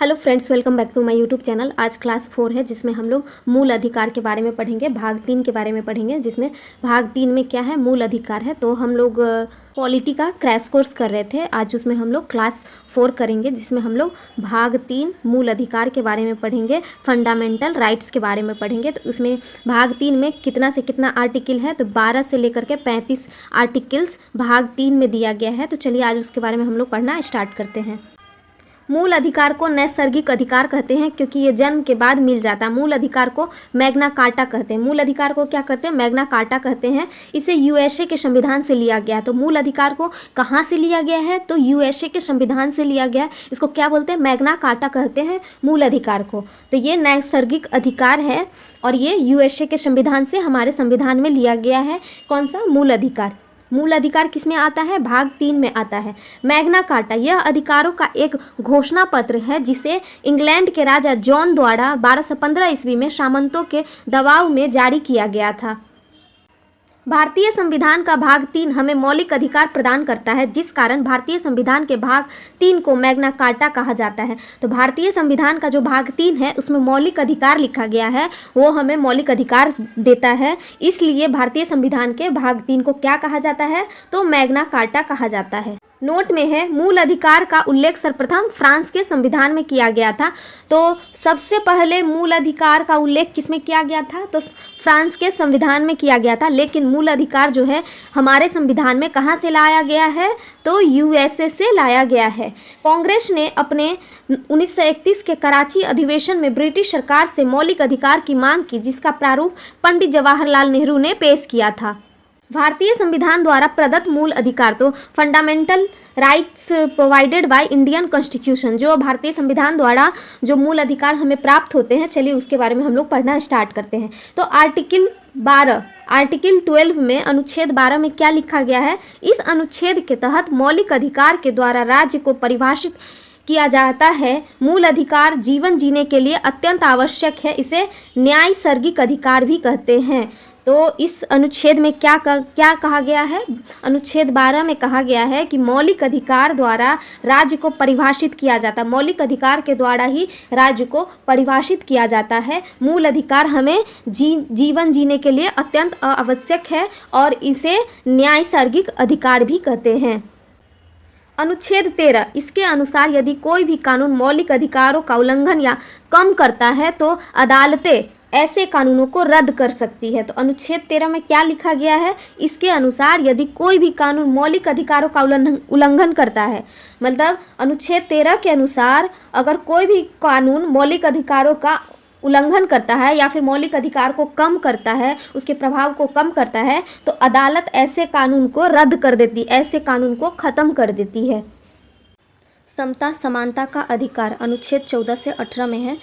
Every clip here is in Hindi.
Hello friends, welcome back to my YouTube channel. आज क्लास 4 है जिसमें हम लोग मूल अधिकार के बारे में पढ़ेंगे। भाग 3 के बारे में पढ़ेंगे जिसमें भाग 3 में क्या है, मूल अधिकार है। तो हम लोग पॉलिटी का क्रैश कोर्स कर रहे थे, आज उसमें हम लोग क्लास 4 करेंगे जिसमें हम लोग भाग 3 मूल अधिकार के बारे में पढ़ेंगे, फंडामेंटल राइट्स के बारे में पढ़ेंगे। तो उसमें भाग 3 में कितना से कितना आर्टिकल है, तो 12 से लेकर के 35 आर्टिकल्स भाग 3 में दिया गया है। तो चलिए आज उसके बारे में हम लोग पढ़ना स्टार्ट करते हैं। मूल अधिकार को नैसर्गिक अधिकार कहते हैं क्योंकि ये जन्म के बाद मिल जाता है। मूल अधिकार को मैग्ना कार्टा कहते हैं। मूल अधिकार को क्या कहते हैं? मैग्ना कार्टा कहते हैं। इसे यूएसए के संविधान से लिया गया है। तो मूल अधिकार को कहाँ से लिया गया है? तो यूएसए के संविधान से लिया गया है। इसको क्या बोलते हैं? मैग्ना कार्टा कहते हैं मूल अधिकार को। तो ये नैसर्गिक अधिकार है और ये यूएसए के संविधान से हमारे संविधान में लिया गया है। कौन सा? मूल अधिकार। मूल अधिकार किस में आता है? भाग 3 में आता है। मैग्ना कार्टा यह अधिकारों का एक घोषणा पत्र है जिसे इंग्लैंड के राजा जॉन द्वारा 1215 ईस्वी में सामंतों के दबाव में जारी किया गया था। भारतीय संविधान का भाग 3 हमें मौलिक अधिकार प्रदान करता है, जिस कारण भारतीय संविधान के भाग 3 को मैग्ना कार्टा कहा जाता है। तो भारतीय संविधान का जो भाग 3 है उसमें मौलिक अधिकार लिखा गया है, वो हमें मौलिक अधिकार देता है। इसलिए भारतीय संविधान के भाग 3 को क्या कहा जाता है? तो मैग्ना कार्टा कहा जाता है। नोट में है, मूल अधिकार का उल्लेख सर्वप्रथम फ्रांस के संविधान में किया गया था। तो सबसे पहले मूल अधिकार का उल्लेख किसमें किया गया था? तो फ्रांस के संविधान में किया गया था। लेकिन मूल अधिकार जो है हमारे संविधान में कहाँ से लाया गया है? तो यूएसए से लाया गया है। कांग्रेस ने अपने 1931 के कराची अधिवेशन में ब्रिटिश सरकार से मौलिक अधिकार की मांग की, जिसका प्रारूप पंडित जवाहरलाल नेहरू ने पेश किया था। भारतीय संविधान द्वारा प्रदत्त मूल अधिकार तो fundamental rights provided by Indian constitution, जो भारतीय संविधान द्वारा जो मूल अधिकार हमें प्राप्त होते हैं, चलिए उसके बारे में हम लोग पढ़ना स्टार्ट करते हैं। तो आर्टिकल 12 में अनुच्छेद 12 में क्या लिखा गया है? इस अनुच्छेद के तहत मौलिक अधिकार के द्वारा राज्य को परिभाषित किया जाता है। मूल अधिकार जीवन जीने के लिए अत्यंत आवश्यक है। इसे न्यायसर्गिक अधिकार भी कहते हैं। तो इस अनुच्छेद में क्या कहा गया है? अनुच्छेद 12 में कहा गया है कि मौलिक अधिकार द्वारा राज्य को परिभाषित किया जाता है। मौलिक अधिकार के द्वारा ही राज्य को परिभाषित किया जाता है। मूल अधिकार हमें जीवन जीने के लिए अत्यंत आवश्यक है और इसे न्यायसर्गिक अधिकार भी कहते हैं। अनुच्छेद 13 इसके अनुसार यदि कोई भी कानून मौलिक अधिकारों का उल्लंघन या कम करता है तो अदालतें ऐसे कानूनों को रद्द कर सकती है। तो अनुच्छेद 13 में क्या लिखा गया है? इसके अनुसार यदि कोई भी कानून मौलिक अधिकारों का उल्लंघन करता है, मतलब अनुच्छेद 13 के अनुसार अगर कोई भी कानून मौलिक अधिकारों का उल्लंघन करता है या फिर मौलिक अधिकार को कम करता है, उसके प्रभाव को कम करता है, तो अदालत ऐसे कानून को रद्द कर देती, ऐसे कानून को ख़त्म कर देती है। समता समानता का अधिकार अनुच्छेद 14 से 18 में है।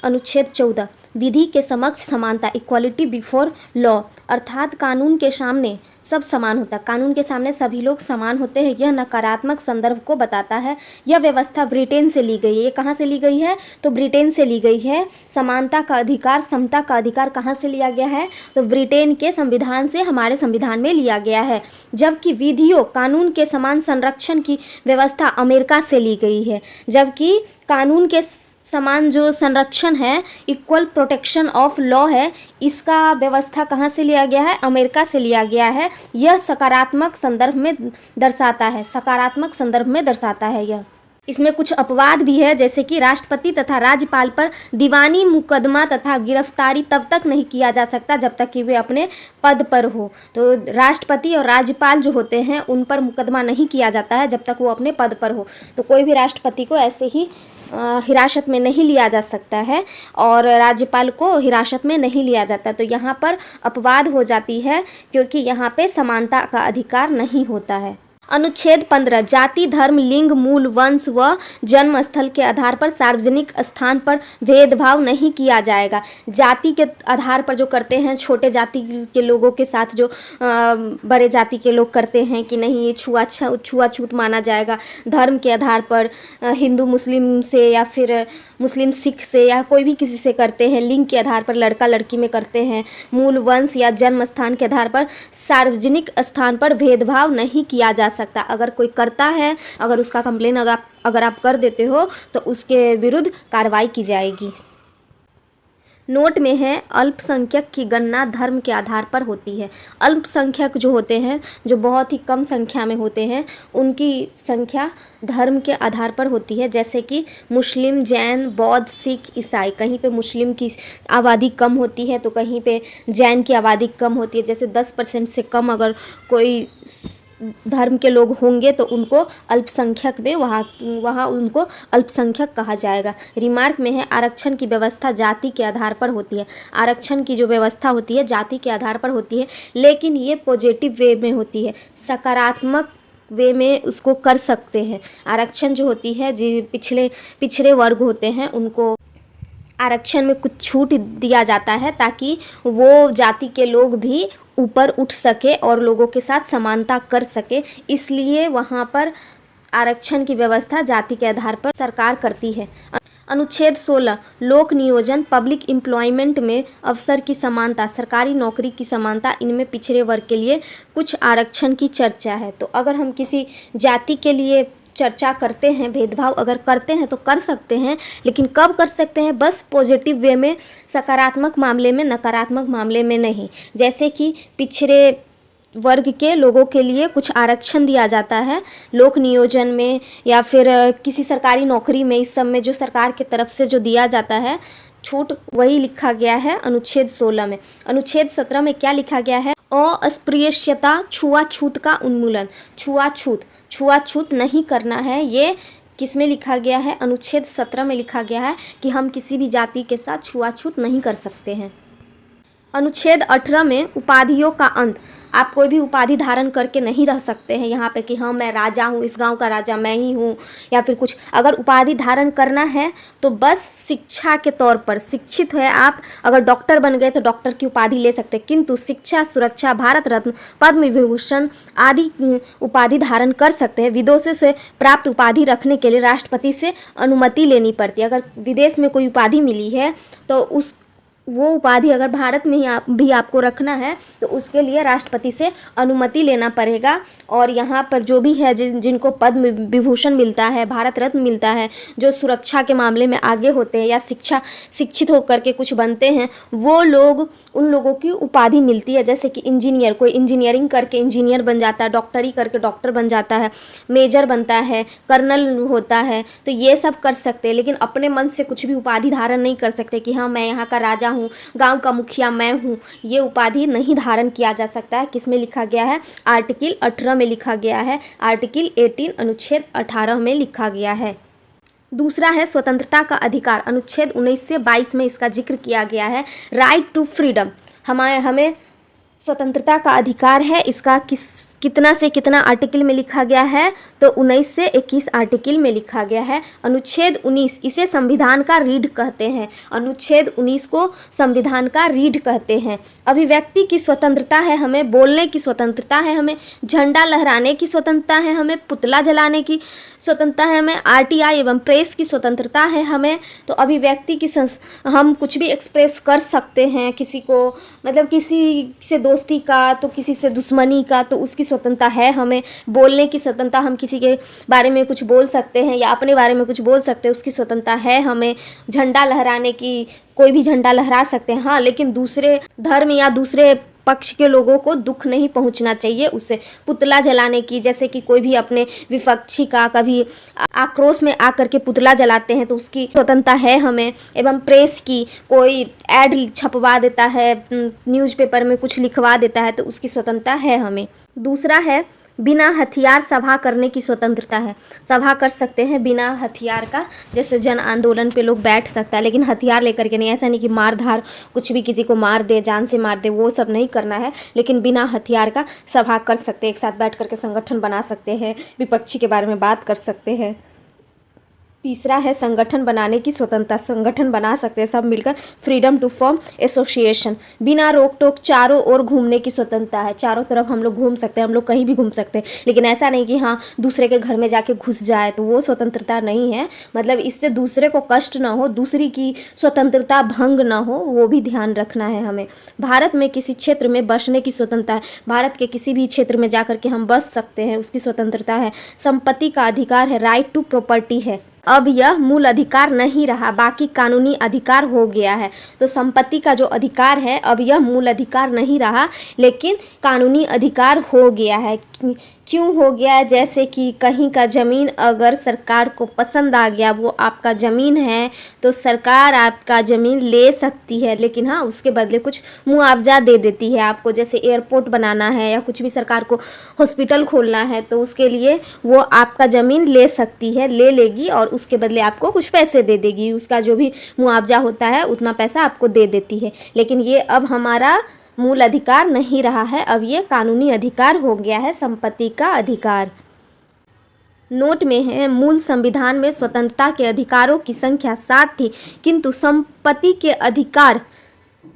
अनुच्छेद 14 विधि के समक्ष समानता, इक्वालिटी बिफोर लॉ, अर्थात कानून के सामने सब समान होता है। कानून के सामने सभी लोग समान होते हैं। यह नकारात्मक संदर्भ को बताता है। यह व्यवस्था ब्रिटेन से ली गई है। ये कहाँ से ली गई है? तो ब्रिटेन से ली गई है। समानता का अधिकार, समता का अधिकार कहाँ से लिया गया है? तो ब्रिटेन के संविधान से हमारे संविधान में लिया गया है। जबकि विधियों कानून के समान संरक्षण की व्यवस्था अमेरिका से ली गई है। जबकि कानून के समान जो संरक्षण है, इक्वल प्रोटेक्शन ऑफ लॉ है, इसका व्यवस्था कहाँ से लिया गया है? अमेरिका से लिया गया है। यह सकारात्मक संदर्भ में दर्शाता है। सकारात्मक संदर्भ में दर्शाता है यह। इसमें कुछ अपवाद भी है, जैसे कि राष्ट्रपति तथा राज्यपाल पर दीवानी मुकदमा तथा गिरफ्तारी तब तक नहीं किया जा सकता जब तक कि वे अपने पद पर हो। तो राष्ट्रपति और राज्यपाल जो होते हैं उन पर मुकदमा नहीं किया जाता है जब तक वो अपने पद पर हो। तो कोई भी राष्ट्रपति को ऐसे ही हिरासत में नहीं लिया जा सकता है और राज्यपाल को हिरासत में नहीं लिया जाता। तो यहाँ पर अपवाद हो जाती है क्योंकि यहाँ पे समानता का अधिकार नहीं होता है। अनुच्छेद 15 जाति, धर्म, लिंग, मूल वंश व जन्म स्थल के आधार पर सार्वजनिक स्थान पर भेदभाव नहीं किया जाएगा। जाति के आधार पर जो करते हैं, छोटे जाति के लोगों के साथ जो बड़े जाति के लोग करते हैं कि नहीं, ये छुआछूत माना जाएगा। धर्म के आधार पर हिंदू मुस्लिम से या फिर मुस्लिम सिख से या कोई भी किसी से करते हैं। लिंग के आधार पर लड़का लड़की में करते हैं। मूल वंश या जन्म स्थान के आधार पर सार्वजनिक स्थान पर भेदभाव नहीं किया जा सकता। अगर कोई करता है, अगर उसका कंप्लेन अगर आप कर देते हो तो उसके विरुद्ध कार्रवाई की जाएगी। नोट में है अल्पसंख्यक की गणना धर्म के आधार पर होती है। अल्पसंख्यक जो होते हैं, जो बहुत ही कम संख्या में होते हैं, उनकी संख्या धर्म के आधार पर होती है। जैसे कि मुस्लिम, जैन, बौद्ध, सिख, ईसाई। कहीं पे मुस्लिम की आबादी कम होती है तो कहीं पे जैन की आबादी कम होती है। जैसे 10% से कम अगर कोई धर्म के लोग होंगे तो उनको अल्पसंख्यक में वहाँ उनको अल्पसंख्यक कहा जाएगा। रिमार्क में है आरक्षण की व्यवस्था जाति के आधार पर होती है। आरक्षण की जो व्यवस्था होती है जाति के आधार पर होती है, लेकिन ये पॉजिटिव वे में होती है, सकारात्मक वे में उसको कर सकते हैं। आरक्षण जो होती है, जो पिछड़े वर्ग होते हैं, उनको आरक्षण में कुछ छूट दिया जाता है ताकि वो जाति के लोग भी ऊपर उठ सके और लोगों के साथ समानता कर सके। इसलिए वहाँ पर आरक्षण की व्यवस्था जाति के आधार पर सरकार करती है। अनुच्छेद 16 लोक नियोजन, पब्लिक एम्प्लॉयमेंट में अवसर की समानता, सरकारी नौकरी की समानता, इनमें पिछड़े वर्ग के लिए कुछ आरक्षण की चर्चा है। तो अगर हम किसी जाति के लिए चर्चा करते हैं, भेदभाव अगर करते हैं तो कर सकते हैं, लेकिन कब कर सकते हैं? बस पॉजिटिव वे में, सकारात्मक मामले में, नकारात्मक मामले में नहीं। जैसे कि पिछड़े वर्ग के लोगों के लिए कुछ आरक्षण दिया जाता है लोक नियोजन में या फिर किसी सरकारी नौकरी में, इस सब में जो सरकार की तरफ से जो दिया जाता है छूट, वही लिखा गया है अनुच्छेद 16 में। अनुच्छेद 17 में क्या लिखा गया है? अस्पृश्यता, छुआछूत का उन्मूलन। छुआछूत नहीं करना है। ये किस में लिखा गया है? अनुच्छेद 17 में लिखा गया है कि हम किसी भी जाति के साथ छुआछूत नहीं कर सकते हैं। अनुच्छेद 18 में उपाधियों का अंत। आप कोई भी उपाधि धारण करके नहीं रह सकते हैं यहाँ पे कि हाँ मैं राजा हूँ, इस गांव का राजा मैं ही हूँ, या फिर कुछ। अगर उपाधि धारण करना है तो बस शिक्षा के तौर पर, शिक्षित है आप, अगर डॉक्टर बन गए तो डॉक्टर की उपाधि ले सकते हैं, किंतु शिक्षा, सुरक्षा, भारत रत्न, पद्म विभूषण आदि उपाधि धारण कर सकते हैं। विदेशों से प्राप्त उपाधि रखने के लिए राष्ट्रपति से अनुमति लेनी पड़ती है। अगर विदेश में कोई उपाधि मिली है तो वो उपाधि अगर भारत में ही आपको रखना है तो उसके लिए राष्ट्रपति से अनुमति लेना पड़ेगा। और यहाँ पर जो भी है जिनको पद्म विभूषण मिलता है, भारत रत्न मिलता है, जो सुरक्षा के मामले में आगे होते हैं या शिक्षित होकर के कुछ बनते हैं, वो लोग, उन लोगों की उपाधि मिलती है। जैसे कि इंजीनियर, कोई इंजीनियरिंग करके इंजीनियर बन जाता है, डॉक्टरी करके डॉक्टर बन जाता है, मेजर बनता है, कर्नल होता है, तो ये सब कर सकते हैं। लेकिन अपने मन से कुछ भी उपाधि धारण नहीं कर सकते कि हाँ मैं यहाँ का राजा हूँ, गांव का मुखिया मैं हूँ। ये उपाधि नहीं धारण किया जा सकता है। किसमें लिखा गया है? आर्टिकल 18 में लिखा गया है। आर्टिकल 18 अनुच्छेद 18 में लिखा गया है। दूसरा है स्वतंत्रता का अधिकार। अनुच्छेद 19 से 22 में इसका जिक्र किया गया है। राइट टू फ्रीडम, हमें स्वतंत्रता का अधिकार है। इसका कितना से कितना आर्टिकल में लिखा गया है? तो 19 से 21 आर्टिकल में लिखा गया है। अनुच्छेद 19 इसे संविधान का रीढ़ कहते हैं। अनुच्छेद 19 को संविधान का रीढ़ कहते हैं। अभिव्यक्ति की स्वतंत्रता है हमें, बोलने की स्वतंत्रता है हमें, झंडा लहराने की स्वतंत्रता है हमें, पुतला जलाने की स्वतंत्रता है हमें, आरटीआई एवं प्रेस की स्वतंत्रता है हमें। तो अभिव्यक्ति की हम कुछ भी एक्सप्रेस कर सकते हैं, किसी को मतलब किसी से दोस्ती का तो किसी से दुश्मनी का, तो उसकी स्वतंत्रता है हमें। बोलने की स्वतंत्रता, हम किसी के बारे में कुछ बोल सकते हैं या अपने बारे में कुछ बोल सकते हैं, उसकी स्वतंत्रता है हमें। झंडा लहराने की, कोई भी झंडा लहरा सकते हैं, हाँ, लेकिन दूसरे धर्म या दूसरे पक्ष के लोगों को दुख नहीं पहुंचना चाहिए उससे। पुतला जलाने की, जैसे कि कोई भी अपने विपक्षी का कभी आक्रोश में आकर के पुतला जलाते हैं तो उसकी स्वतंत्रता है हमें। एवं प्रेस की, कोई ऐड छपवा देता है, न्यूज़पेपर में कुछ लिखवा देता है, तो उसकी स्वतंत्रता है हमें। दूसरा है बिना हथियार सभा करने की स्वतंत्रता है। सभा कर सकते हैं बिना हथियार का, जैसे जन आंदोलन पे लोग बैठ सकता है, लेकिन हथियार लेकर के नहीं। ऐसा नहीं कि मार धार कुछ भी किसी को मार दे, जान से मार दे, वो सब नहीं करना है, लेकिन बिना हथियार का सभा कर सकते हैं। एक साथ बैठ करके संगठन बना सकते हैं, विपक्षी के बारे में बात कर सकते हैं। तीसरा है संगठन बनाने की स्वतंत्रता। संगठन बना सकते हैं सब मिलकर, फ्रीडम टू फॉर्म एसोसिएशन। बिना रोक टोक चारों ओर घूमने की स्वतंत्रता है, चारों तरफ हम लोग घूम सकते हैं, हम लोग कहीं भी घूम सकते हैं, लेकिन ऐसा नहीं कि हाँ दूसरे के घर में जाके घुस जाए, तो वो स्वतंत्रता नहीं है। मतलब इससे दूसरे को कष्ट ना हो, दूसरी की स्वतंत्रता भंग ना हो, वो भी ध्यान रखना है हमें। भारत में किसी क्षेत्र में बसने की स्वतंत्रता है, भारत के किसी भी क्षेत्र में जाकर के हम बस सकते हैं, उसकी स्वतंत्रता है। संपत्ति का अधिकार है, राइट टू प्रॉपर्टी है। अब यह मूल अधिकार नहीं रहा, बाकी कानूनी अधिकार हो गया है। तो संपत्ति का जो अधिकार है अब यह मूल अधिकार नहीं रहा, लेकिन कानूनी अधिकार हो गया है। क्यों हो गया है? जैसे कि कहीं का ज़मीन अगर सरकार को पसंद आ गया, वो आपका ज़मीन है, तो सरकार आपका ज़मीन ले सकती है, लेकिन हाँ उसके बदले कुछ मुआवजा दे देती है आपको। जैसे एयरपोर्ट बनाना है या कुछ भी सरकार को हॉस्पिटल खोलना है, तो उसके लिए वो आपका ज़मीन ले सकती है, ले लेगी और उसके बदले आपको कुछ पैसे दे देगी। उसका जो भी मुआवजा होता है उतना पैसा आपको दे देती है। लेकिन ये अब हमारा मूल अधिकार नहीं रहा है, अब ये कानूनी अधिकार हो गया है, संपत्ति का अधिकार। नोट में है, मूल संविधान में स्वतंत्रता के अधिकारों की संख्या 7 थी, किंतु संपत्ति के अधिकार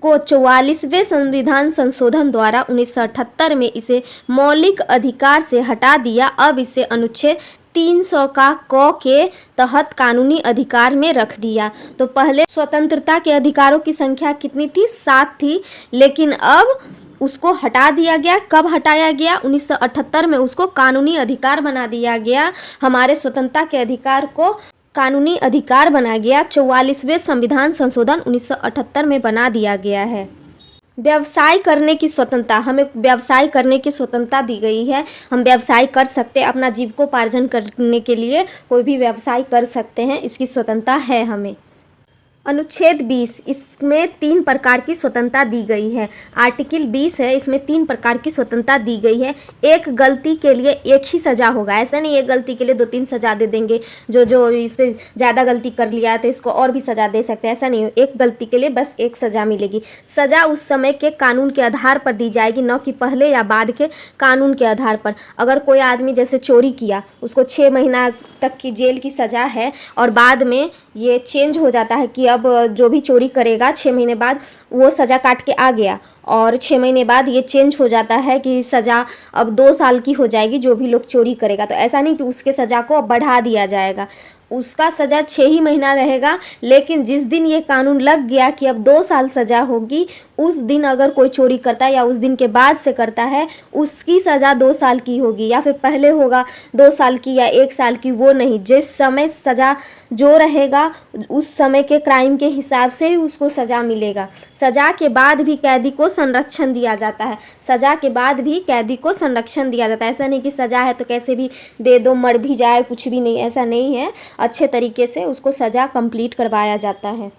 को 44वें संविधान संशोधन द्वारा 1978 में इसे मौलिक अधिकार से हटा दिया। अब इसे अनुच्छेद 300 का क के तहत कानूनी अधिकार में रख दिया। तो पहले स्वतंत्रता के अधिकारों की संख्या कितनी थी? 7 थी, लेकिन अब उसको हटा दिया गया। कब हटाया गया? 1978 में उसको कानूनी अधिकार बना दिया गया। हमारे स्वतंत्रता के अधिकार को कानूनी अधिकार बना गया। 44वें संविधान संशोधन 1978 में बना दिया गया है। व्यवसाय करने की स्वतंत्रता, हमें व्यवसाय करने की स्वतंत्रता दी गई है। हम व्यवसाय कर सकते हैं, अपना जीविकोपार्जन करने के लिए कोई भी व्यवसाय कर सकते हैं, इसकी स्वतंत्रता है हमें। अनुच्छेद 20, इसमें 3 प्रकार की स्वतंत्रता दी गई है। आर्टिकल 20 है, इसमें 3 प्रकार की स्वतंत्रता दी गई है। एक गलती के लिए एक ही सज़ा होगा, ऐसा नहीं एक गलती के लिए 2-3 सज़ा दे देंगे। जो इस पर ज़्यादा गलती कर लिया है तो इसको और भी सज़ा दे सकते हैं, ऐसा नहीं। एक गलती के लिए बस एक सज़ा मिलेगी। सज़ा उस समय के कानून के आधार पर दी जाएगी, न कि पहले या बाद के कानून के आधार पर। अगर कोई आदमी जैसे चोरी किया, उसको 6 महीना तक की जेल की सज़ा है और बाद में ये चेंज हो जाता है कि अब जो भी चोरी करेगा 6 महीने बाद वो सज़ा काट के आ गया, और 6 महीने बाद ये चेंज हो जाता है कि सज़ा अब 2 साल की हो जाएगी जो भी लोग चोरी करेगा। तो ऐसा नहीं कि उसके सज़ा को अब बढ़ा दिया जाएगा, उसका सज़ा 6 ही महीना रहेगा। लेकिन जिस दिन ये कानून लग गया कि अब 2 साल सज़ा होगी, उस दिन अगर कोई चोरी करता है या उस दिन के बाद से करता है, उसकी सज़ा 2 साल की होगी, या फिर पहले होगा 2 साल की या 1 साल की, वो नहीं। जिस समय सज़ा जो रहेगा उस समय के क्राइम के हिसाब से ही उसको सज़ा मिलेगा। सज़ा के बाद भी कैदी को संरक्षण दिया जाता है, सज़ा के बाद भी कैदी को संरक्षण दिया जाता है। ऐसा नहीं कि सज़ा है तो कैसे भी दे दो, मर भी जाए, कुछ भी नहीं, ऐसा नहीं है। अच्छे तरीके से उसको सज़ा कंप्लीट करवाया जाता है।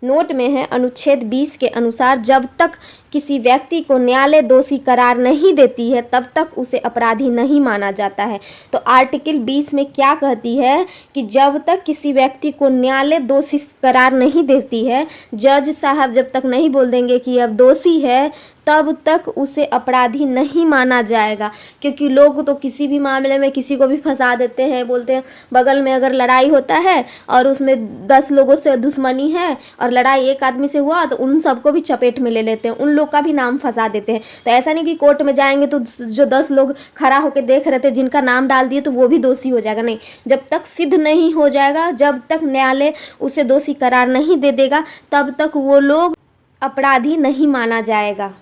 नोट में है, अनुच्छेद 20 के अनुसार जब तक किसी व्यक्ति को न्यायालय दोषी करार नहीं देती है तब तक उसे अपराधी नहीं माना जाता है। तो आर्टिकल 20 में क्या कहती है कि जब तक किसी व्यक्ति को न्यायालय दोषी करार नहीं देती है, जज साहब जब तक नहीं बोल देंगे कि अब दोषी है, तब तक उसे अपराधी नहीं माना जाएगा। क्योंकि लोग तो किसी भी मामले में किसी को भी फंसा देते हैं, बोलते हैं बगल में अगर लड़ाई होता है और उसमें 10 लोगों से दुश्मनी है और लड़ाई एक आदमी से हुआ, तो उन सबको भी चपेट में ले लेते हैं, उन लोग का भी नाम फंसा देते हैं। तो ऐसा नहीं कि कोर्ट में जाएंगे तो जो 10 लोग खड़ा होकर देख रहे थे जिनका नाम डाल दिए तो वो भी दोषी हो जाएगा, नहीं। जब तक सिद्ध नहीं हो जाएगा, जब तक न्यायालय उसे दोषी करार नहीं दे देगा, तब तक वो लोग अपराधी नहीं माना जाएगा।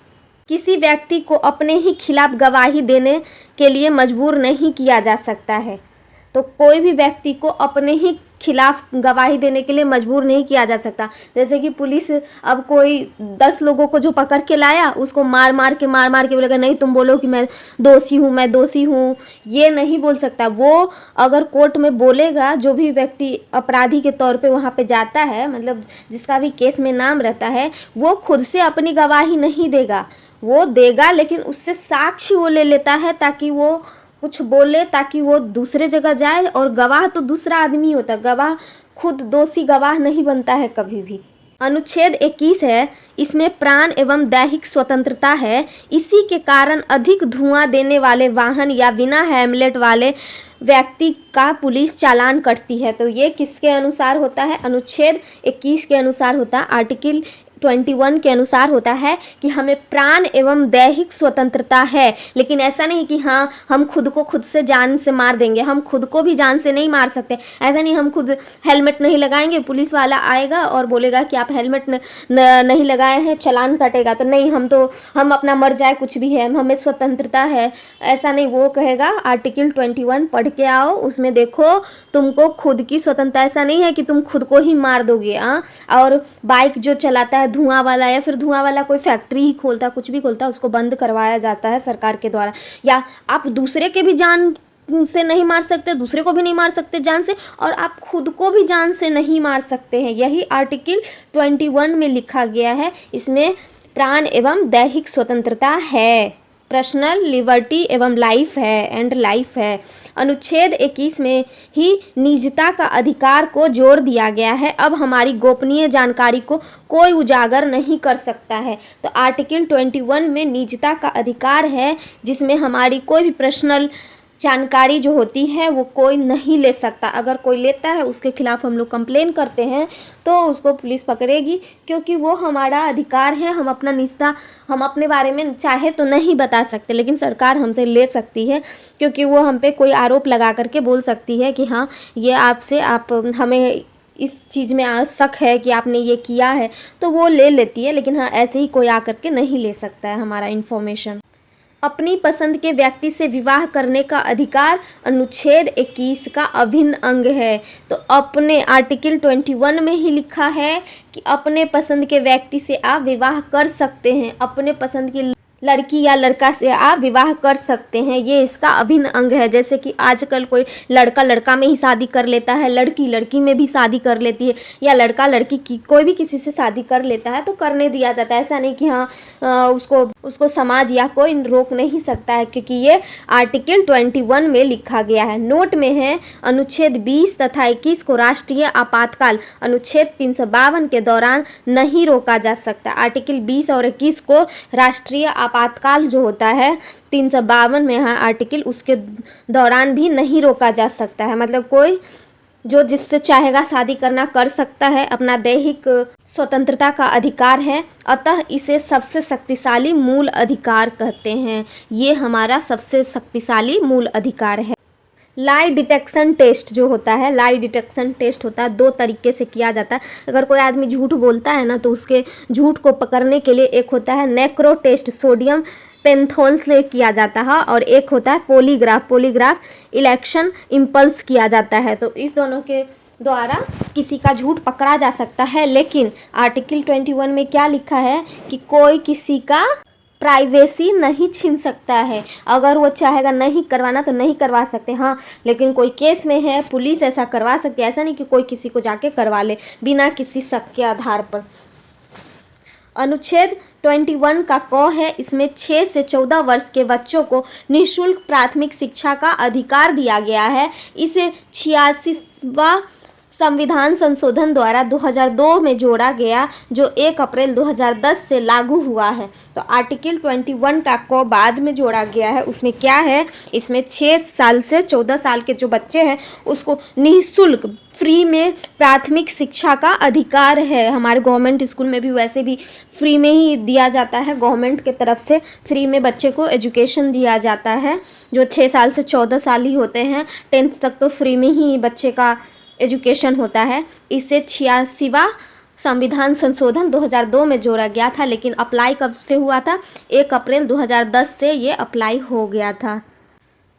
किसी व्यक्ति को अपने ही खिलाफ गवाही देने के लिए मजबूर नहीं किया जा सकता है। तो कोई भी व्यक्ति को अपने ही खिलाफ गवाही देने के लिए मजबूर नहीं किया जा सकता। जैसे कि पुलिस अब कोई 10 लोगों को जो पकड़ के लाया, उसको मार मार के बोलेगा नहीं तुम बोलो कि मैं दोषी हूँ, ये नहीं बोल सकता। वो अगर कोर्ट में बोलेगा, जो भी व्यक्ति अपराधी के तौर पे वहाँ पे जाता है, मतलब जिसका भी केस में नाम रहता है, वो खुद से अपनी गवाही नहीं देगा, वो देगा लेकिन उससे साक्ष्य वो ले लेता है ताकि वो कुछ बोले, ताकि वो दूसरे जगह जाए। और गवाह तो दूसरा आदमी होता है, गवाह खुद दोषी गवाह नहीं बनता है कभी भी। अनुच्छेद 21 है, इसमें प्राण एवं दैहिक स्वतंत्रता है। इसी के कारण अधिक धुआं देने वाले वाहन या बिना हेलमेट वाले व्यक्ति का पुलिस चालान करती है। तो ये किसके अनुसार होता है? अनुच्छेद 21 के अनुसार होता है। आर्टिकल 21 के अनुसार होता है कि हमें प्राण एवं दैहिक स्वतंत्रता है, लेकिन ऐसा नहीं कि हाँ हम खुद को खुद से जान से मार देंगे। हम खुद को भी जान से नहीं मार सकते। ऐसा नहीं हम खुद हेलमेट नहीं लगाएंगे, पुलिस वाला आएगा और बोलेगा कि आप हेलमेट नहीं लगाए हैं, चालान कटेगा, तो नहीं हम अपना मर जाए कुछ भी है, हमें स्वतंत्रता है, ऐसा नहीं। वो कहेगा आर्टिकल 21 पढ़ के आओ, उसमें देखो तुमको खुद की स्वतंत्रता, ऐसा नहीं है कि तुम खुद को ही मार दोगे। और बाइक जो चलाता है धुआं वाला या फिर धुआं वाला कोई फैक्ट्री ही खोलता, कुछ भी खोलता, उसको बंद करवाया जाता है सरकार के द्वारा। या आप दूसरे के भी जान से नहीं मार सकते, दूसरे को भी नहीं मार सकते जान से, और आप खुद को भी जान से नहीं मार सकते हैं। यही आर्टिकल 21 में लिखा गया है। इसमें प्राण एवं दैहिक स्वतंत्रता है, पर्सनल लिबर्टी एवं लाइफ है एंड लाइफ है। अनुच्छेद 21 में ही निजता का अधिकार को जोड़ दिया गया है। अब हमारी गोपनीय जानकारी को कोई उजागर नहीं कर सकता है। तो आर्टिकल 21 में निजता का अधिकार है, जिसमें हमारी कोई भी पर्सनल जानकारी जो होती है वो कोई नहीं ले सकता। अगर कोई लेता है उसके खिलाफ हम लोग कंप्लेन करते हैं तो उसको पुलिस पकड़ेगी, क्योंकि वो हमारा अधिकार है। हम अपना निजता हम अपने बारे में चाहे तो नहीं बता सकते, लेकिन सरकार हमसे ले सकती है, क्योंकि वो हम पे कोई आरोप लगा करके बोल सकती है कि हाँ ये आप हमें इस चीज़ में शक है कि आपने ये किया है, तो वो ले लेती है। लेकिन हाँ ऐसे ही कोई आकर के नहीं ले सकता है हमारा इन्फॉर्मेशन। अपनी पसंद के व्यक्ति से विवाह करने का अधिकार अनुच्छेद 21 का अभिन्न अंग है। तो अपने आर्टिकल 21 में ही लिखा है कि अपने पसंद के व्यक्ति से आप विवाह कर सकते हैं। अपने पसंद की लड़की या लड़का से आप विवाह कर सकते हैं, ये इसका अभिन्न अंग है। जैसे कि आजकल कोई लड़का लड़का में ही शादी कर लेता है, लड़की लड़की में भी शादी कर लेती है, या लड़का लड़की की कोई भी किसी से शादी कर लेता है तो करने दिया जाता है। ऐसा नहीं कि हाँ उसको समाज या कोई रोक नहीं सकता है, क्योंकि ये आर्टिकल 21 में लिखा गया है। नोट में है अनुच्छेद 20 तथा 21 को राष्ट्रीय आपातकाल अनुच्छेद 352 के दौरान नहीं रोका जा सकता। आर्टिकल 20 और 21 को राष्ट्रीय आपातकाल जो होता है 352 में है आर्टिकल, उसके दौरान भी नहीं रोका जा सकता है। मतलब कोई जो जिससे चाहेगा शादी करना कर सकता है, अपना दैहिक स्वतंत्रता का अधिकार है। अतः इसे सबसे शक्तिशाली मूल अधिकार कहते हैं। ये हमारा सबसे शक्तिशाली मूल अधिकार है। लाई डिटेक्शन टेस्ट जो होता है, लाई डिटेक्शन टेस्ट होता है 2 तरीके से किया जाता है। अगर कोई आदमी झूठ बोलता है ना, तो उसके झूठ को पकड़ने के लिए एक होता है नेक्रो टेस्ट, सोडियम पेंथोल से किया जाता है, और एक होता है पोलीग्राफ इलेक्शन इम्पल्स किया जाता है। तो इस दोनों के द्वारा किसी का झूठ पकड़ा जा सकता है। लेकिन आर्टिकल 21 में क्या लिखा है कि कोई किसी का प्राइवेसी नहीं छीन सकता है। अगर वो चाहेगा नहीं करवाना तो नहीं करवा सकते। हाँ, लेकिन कोई केस में है पुलिस ऐसा करवा सकती है। ऐसा नहीं कि कोई किसी को जाके करवा ले बिना किसी शक के आधार पर। अनुच्छेद 21 का क है, इसमें 6 से 14 वर्ष के बच्चों को निःशुल्क प्राथमिक शिक्षा का अधिकार दिया गया है। इसे 86वां संविधान संशोधन द्वारा 2002 में जोड़ा गया, जो 1 अप्रैल 2010 से लागू हुआ है। तो आर्टिकल 21 का क बाद में जोड़ा गया है। उसमें क्या है, इसमें 6 साल से 14 साल के जो बच्चे हैं उसको निःशुल्क फ्री में प्राथमिक शिक्षा का अधिकार है। हमारे गवर्नमेंट स्कूल में भी वैसे भी फ्री में ही दिया जाता है, गवर्नमेंट के तरफ से फ्री में बच्चे को एजुकेशन दिया जाता है। जो 6 साल से 14 साल ही होते हैं, 10th तक तो फ्री में ही बच्चे का एजुकेशन होता है। इसे 86वां संविधान संशोधन 2002 में जोड़ा गया था, लेकिन अप्लाई कब से हुआ था? 1 अप्रैल 2010 से ये अप्लाई हो गया था।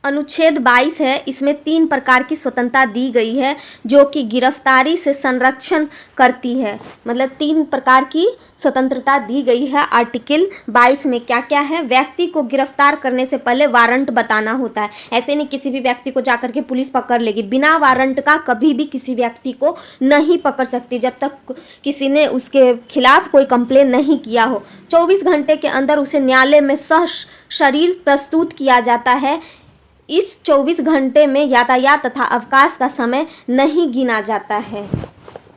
अनुच्छेद 22 है, इसमें 3 प्रकार की स्वतंत्रता दी गई है, जो कि गिरफ्तारी से संरक्षण करती है। मतलब 3 प्रकार की स्वतंत्रता दी गई है आर्टिकल 22 में। क्या क्या है? व्यक्ति को गिरफ्तार करने से पहले वारंट बताना होता है। ऐसे नहीं किसी भी व्यक्ति को जाकर के पुलिस पकड़ लेगी। बिना वारंट का कभी भी किसी व्यक्ति को नहीं पकड़ सकती, जब तक किसी ने उसके खिलाफ कोई कंप्लेन नहीं किया हो। 24 घंटे के अंदर उसे न्यायालय में सशरीर प्रस्तुत किया जाता है। इस 24 घंटे में यातायात तथा अवकाश का समय नहीं गिना जाता है।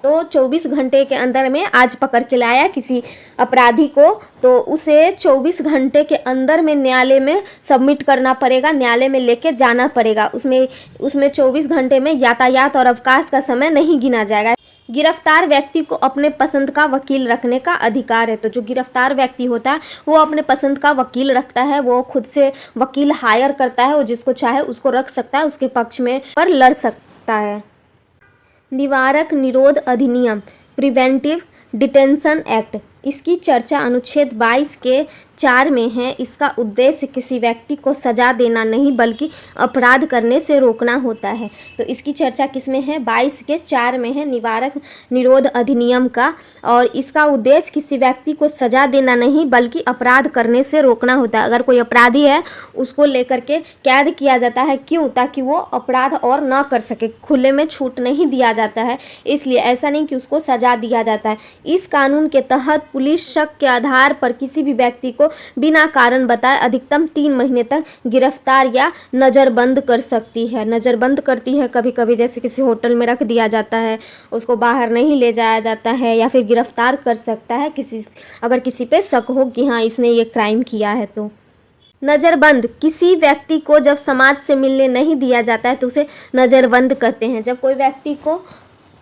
तो 24 घंटे के अंदर में आज पकड़ के लाया किसी अपराधी को, तो उसे 24 घंटे के अंदर में न्यायालय में सबमिट करना पड़ेगा, न्यायालय में लेके जाना पड़ेगा। उसमें 24 घंटे में यातायात और अवकाश का समय नहीं गिना जाएगा। गिरफ्तार व्यक्ति को अपने पसंद का वकील रखने का अधिकार है। तो जो गिरफ्तार व्यक्ति होता है वो अपने पसंद का वकील रखता है, वो खुद से वकील हायर करता है, वो जिसको चाहे उसको रख सकता है, उसके पक्ष में पर लड़ सकता है। निवारक निरोध अधिनियम, प्रिवेंटिव डिटेंशन एक्ट, इसकी चर्चा अनुच्छेद 22 के 4 में है। इसका उद्देश्य किसी व्यक्ति को सजा देना नहीं बल्कि अपराध करने से रोकना होता है। तो इसकी चर्चा किस में है? 22 के 4 में है, निवारक निरोध अधिनियम का। और इसका उद्देश्य किसी व्यक्ति को सजा देना नहीं बल्कि अपराध करने से रोकना होता है। अगर कोई अपराधी है उसको लेकर के कैद किया जाता है, क्यों? ताकि वो अपराध और ना कर सके, खुले में छूट नहीं दिया जाता है, इसलिए ऐसा नहीं कि उसको सजा दिया जाता है। इस कानून के तहत पुलिस शक के आधार पर किसी भी व्यक्ति को बिना कारण बताए अधिकतम 3 महीने तक गिरफ्तार या नज़रबंद कर सकती है। नज़रबंद करती है कभी कभी, जैसे किसी होटल में रख दिया जाता है, उसको बाहर नहीं ले जाया जाता है, या फिर गिरफ्तार कर सकता है अगर किसी पे शक हो कि हाँ इसने ये क्राइम किया है। तो नज़रबंद, किसी व्यक्ति को जब समाज से मिलने नहीं दिया जाता है तो उसे नज़रबंद कहते हैं। जब कोई व्यक्ति को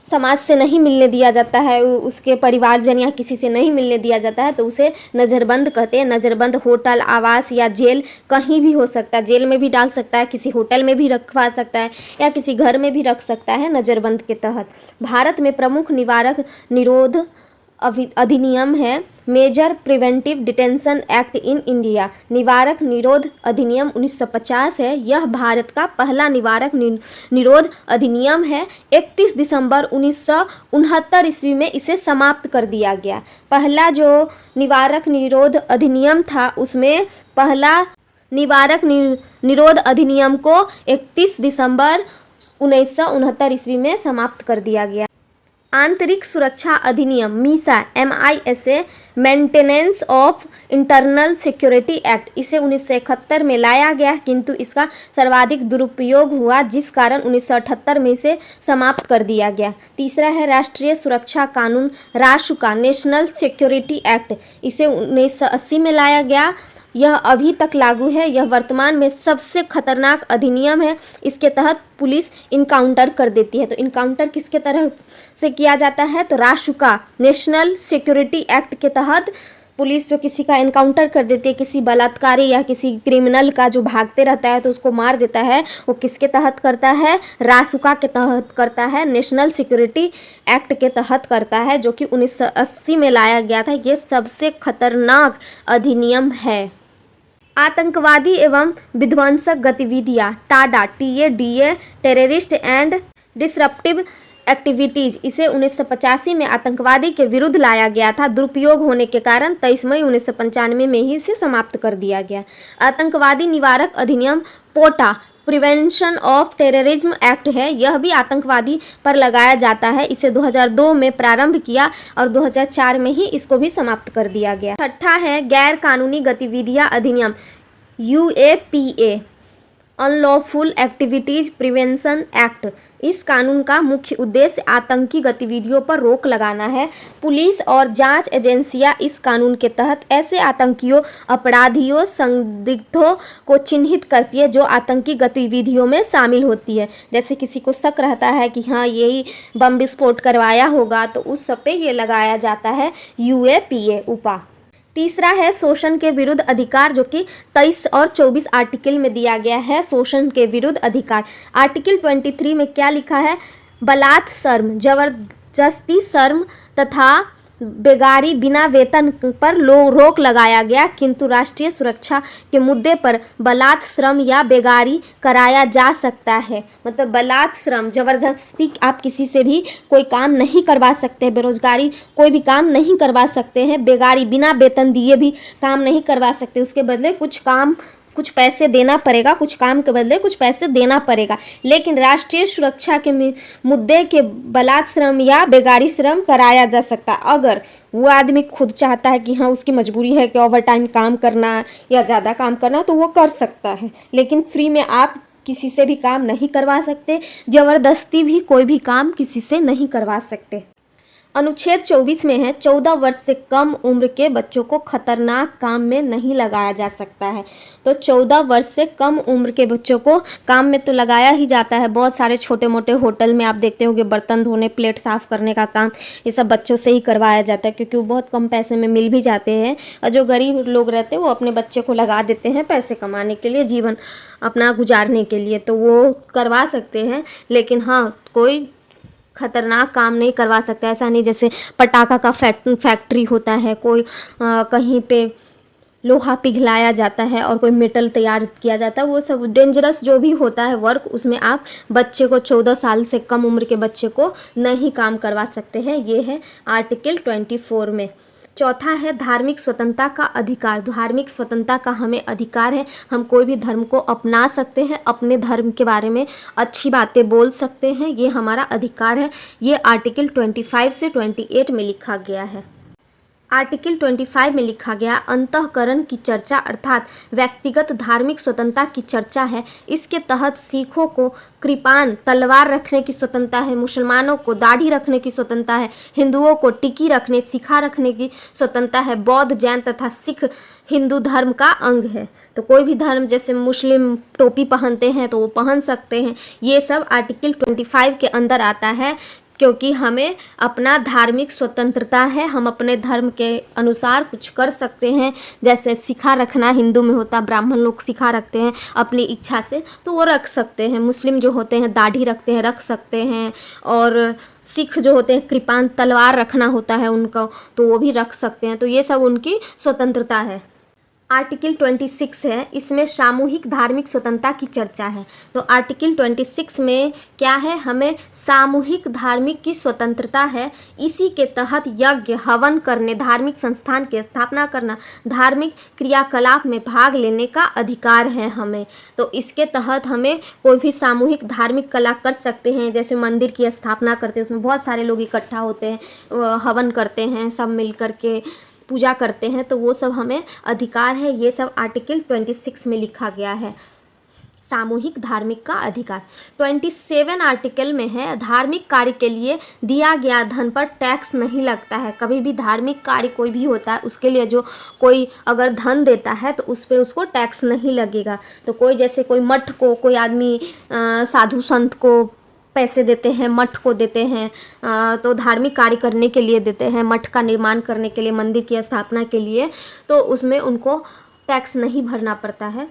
समाज से नहीं मिलने दिया जाता है, उसके परिवारजन या किसी से नहीं मिलने दिया जाता है, तो उसे नज़रबंद कहते हैं। नज़रबंद होटल, आवास या जेल कहीं भी हो सकता है, जेल में भी डाल सकता है, किसी होटल में भी रखवा सकता है, या किसी घर में भी रख सकता है नज़रबंद के तहत। भारत में प्रमुख निवारक निरोध अधिनियम है major preventive detention act in India. निवारक निरोध अधिनियम 1950 है। यह भारत का पहला निवारक निरोध अधिनियम है। 31 दिसंबर 1969 ईस्वी में इसे समाप्त कर दिया गया। पहला जो निवारक निरोध अधिनियम था उसमें पहला निवारक निरोध अधिनियम को 31 दिसंबर 1969 ईस्वी में समाप्त कर दिया गया। आंतरिक सुरक्षा अधिनियम Misa, MISA, maintenance of internal security act, इसे 1971 में लाया गया, किंतु इसका सर्वाधिक दुरुपयोग हुआ जिस कारण 1978 में इसे समाप्त कर दिया गया। तीसरा है राष्ट्रीय सुरक्षा कानून रासुका, नेशनल सिक्योरिटी एक्ट, इसे 1980 में लाया गया। यह अभी तक लागू है। यह वर्तमान में सबसे खतरनाक अधिनियम है। इसके तहत पुलिस इनकाउंटर कर देती है। तो इनकाउंटर किसके तरह से किया जाता है? तो रासुका, नेशनल सिक्योरिटी एक्ट के तहत पुलिस जो किसी का इनकाउंटर कर देती है, किसी बलात्कारी या किसी क्रिमिनल का जो भागते रहता है तो उसको मार देता है, वो किसके तहत करता है? रासुका के तहत करता है, नेशनल सिक्योरिटी एक्ट के तहत करता है, जो कि 1980 में लाया गया था। ये सबसे खतरनाक अधिनियम है। आतंकवादी एवं विध्वंसक गतिविधियां, Tada, TADA, terrorist and disruptive activities, इसे 1985 में आतंकवादी के विरुद्ध लाया गया था। दुरुपयोग होने के कारण 23 मई 1995 में ही इसे समाप्त कर दिया गया। आतंकवादी निवारक अधिनियम पोटा, प्रिवेंशन ऑफ टेररिज्म एक्ट है। यह भी आतंकवादी पर लगाया जाता है। इसे 2002 में प्रारंभ किया और 2004 में ही इसको भी समाप्त कर दिया गया। छठा है गैर कानूनी गतिविधियां अधिनियम UAPA, unlawful activities prevention act. इस कानून का मुख्य उद्देश्य आतंकी गतिविधियों पर रोक लगाना है। पुलिस और जांच एजेंसियां इस कानून के तहत ऐसे आतंकियों, अपराधियों, संदिग्धों को चिन्हित करती है जो आतंकी गतिविधियों में शामिल होती है। जैसे किसी को शक रहता है कि हाँ यही बम विस्फोट करवाया होगा, तो उस सब पे ये लगाया जाता है UAPA उपा। तीसरा है शोषण के विरुद्ध अधिकार, जो कि 23 और 24 आर्टिकल में दिया गया है। शोषण के विरुद्ध अधिकार आर्टिकल 23 में क्या लिखा है? बलात् श्रम, जबरदस्ती श्रम तथा बेगारी बिना वेतन पर रोक लगाया गया, किंतु राष्ट्रीय सुरक्षा के मुद्दे पर बलात् श्रम या बेगारी कराया जा सकता है। मतलब बलात् श्रम, जबरदस्ती आप किसी से भी कोई काम नहीं करवा सकते, बेरोजगारी कोई भी काम नहीं करवा सकते हैं, बेगारी बिना वेतन दिए भी काम नहीं करवा सकते, उसके बदले कुछ पैसे देना पड़ेगा, कुछ काम के बदले कुछ पैसे देना पड़ेगा। लेकिन राष्ट्रीय सुरक्षा के मुद्दे के बलात् श्रम या बेगारी श्रम कराया जा सकता है अगर वो आदमी खुद चाहता है कि हाँ उसकी मजबूरी है कि ओवर टाइम काम करना या ज़्यादा काम करना, तो वो कर सकता है। लेकिन फ्री में आप किसी से भी काम नहीं करवा सकते, ज़बरदस्ती भी कोई भी काम किसी से नहीं करवा सकते। अनुच्छेद 24 में है 14 वर्ष से कम उम्र के बच्चों को खतरनाक काम में नहीं लगाया जा सकता है। तो 14 वर्ष से कम उम्र के बच्चों को काम में तो लगाया ही जाता है। बहुत सारे छोटे मोटे होटल में आप देखते होंगे बर्तन धोने, प्लेट साफ़ करने का काम ये सब बच्चों से ही करवाया जाता है, क्योंकि वो बहुत कम पैसे में मिल भी जाते हैं। और जो गरीब लोग रहते हैं वो अपने बच्चे को लगा देते हैं पैसे कमाने के लिए, जीवन अपना गुजारने के लिए, तो वो करवा सकते हैं। लेकिन हाँ, कोई खतरनाक काम नहीं करवा सकता। ऐसा नहीं जैसे पटाखा का फैक्ट्री होता है, कोई कहीं पे लोहा पिघलाया जाता है और कोई मेटल तैयार किया जाता है, वो सब डेंजरस जो भी होता है वर्क, उसमें आप बच्चे को 14 साल से कम उम्र के बच्चे को नहीं काम करवा सकते हैं। ये है आर्टिकल 24 में। चौथा है धार्मिक स्वतंत्रता का अधिकार। धार्मिक स्वतंत्रता का हमें अधिकार है, हम कोई भी धर्म को अपना सकते हैं, अपने धर्म के बारे में अच्छी बातें बोल सकते हैं, ये हमारा अधिकार है। ये आर्टिकल 25 से 28 में लिखा गया है। आर्टिकल 25 में लिखा गया अंतःकरण की चर्चा अर्थात व्यक्तिगत धार्मिक स्वतंत्रता की चर्चा है। इसके तहत सिखों को कृपान तलवार रखने की स्वतंत्रता है, मुसलमानों को दाढ़ी रखने की स्वतंत्रता है, हिंदुओं को टिकी रखने सिखा रखने की स्वतंत्रता है। बौद्ध, जैन तथा सिख हिंदू धर्म का अंग है। तो कोई भी धर्म, जैसे मुस्लिम टोपी पहनते हैं तो वो पहन सकते हैं। ये सब आर्टिकल 25 के अंदर आता है, क्योंकि हमें अपना धार्मिक स्वतंत्रता है, हम अपने धर्म के अनुसार कुछ कर सकते हैं। जैसे सिखा रखना हिंदू में होता, ब्राह्मण लोग सिखा रखते हैं अपनी इच्छा से, तो वो रख सकते हैं। मुस्लिम जो होते हैं दाढ़ी रखते हैं, रख सकते हैं। और सिख जो होते हैं कृपान तलवार रखना होता है उनका, तो वो भी रख सकते हैं। तो ये सब उनकी स्वतंत्रता है। आर्टिकल 26 है, इसमें सामूहिक धार्मिक स्वतंत्रता की चर्चा है। तो आर्टिकल 26 में क्या है, हमें सामूहिक धार्मिक की स्वतंत्रता है। इसी के तहत यज्ञ हवन करने, धार्मिक संस्थान की स्थापना करना, धार्मिक क्रियाकलाप में भाग लेने का अधिकार है हमें। तो इसके तहत हमें कोई भी सामूहिक धार्मिक कला कर सकते हैं। जैसे मंदिर की स्थापना करते हैं, उसमें बहुत सारे लोग इकट्ठा होते हैं, हवन करते हैं, सब मिल करके पूजा करते हैं, तो वो सब हमें अधिकार है। ये सब आर्टिकल 26 में लिखा गया है, सामूहिक धार्मिक का अधिकार। 27 आर्टिकल में है धार्मिक कार्य के लिए दिया गया धन पर टैक्स नहीं लगता है। कभी भी धार्मिक कार्य कोई भी होता है उसके लिए जो कोई अगर धन देता है तो उस पर उसको टैक्स नहीं लगेगा। तो कोई जैसे कोई मठ को, कोई आदमी साधु संत को पैसे देते हैं, मठ को देते हैं, तो धार्मिक कार्य करने के लिए देते हैं, मठ का निर्माण करने के लिए, मंदिर की स्थापना के लिए, तो उसमें उनको टैक्स नहीं भरना पड़ता है।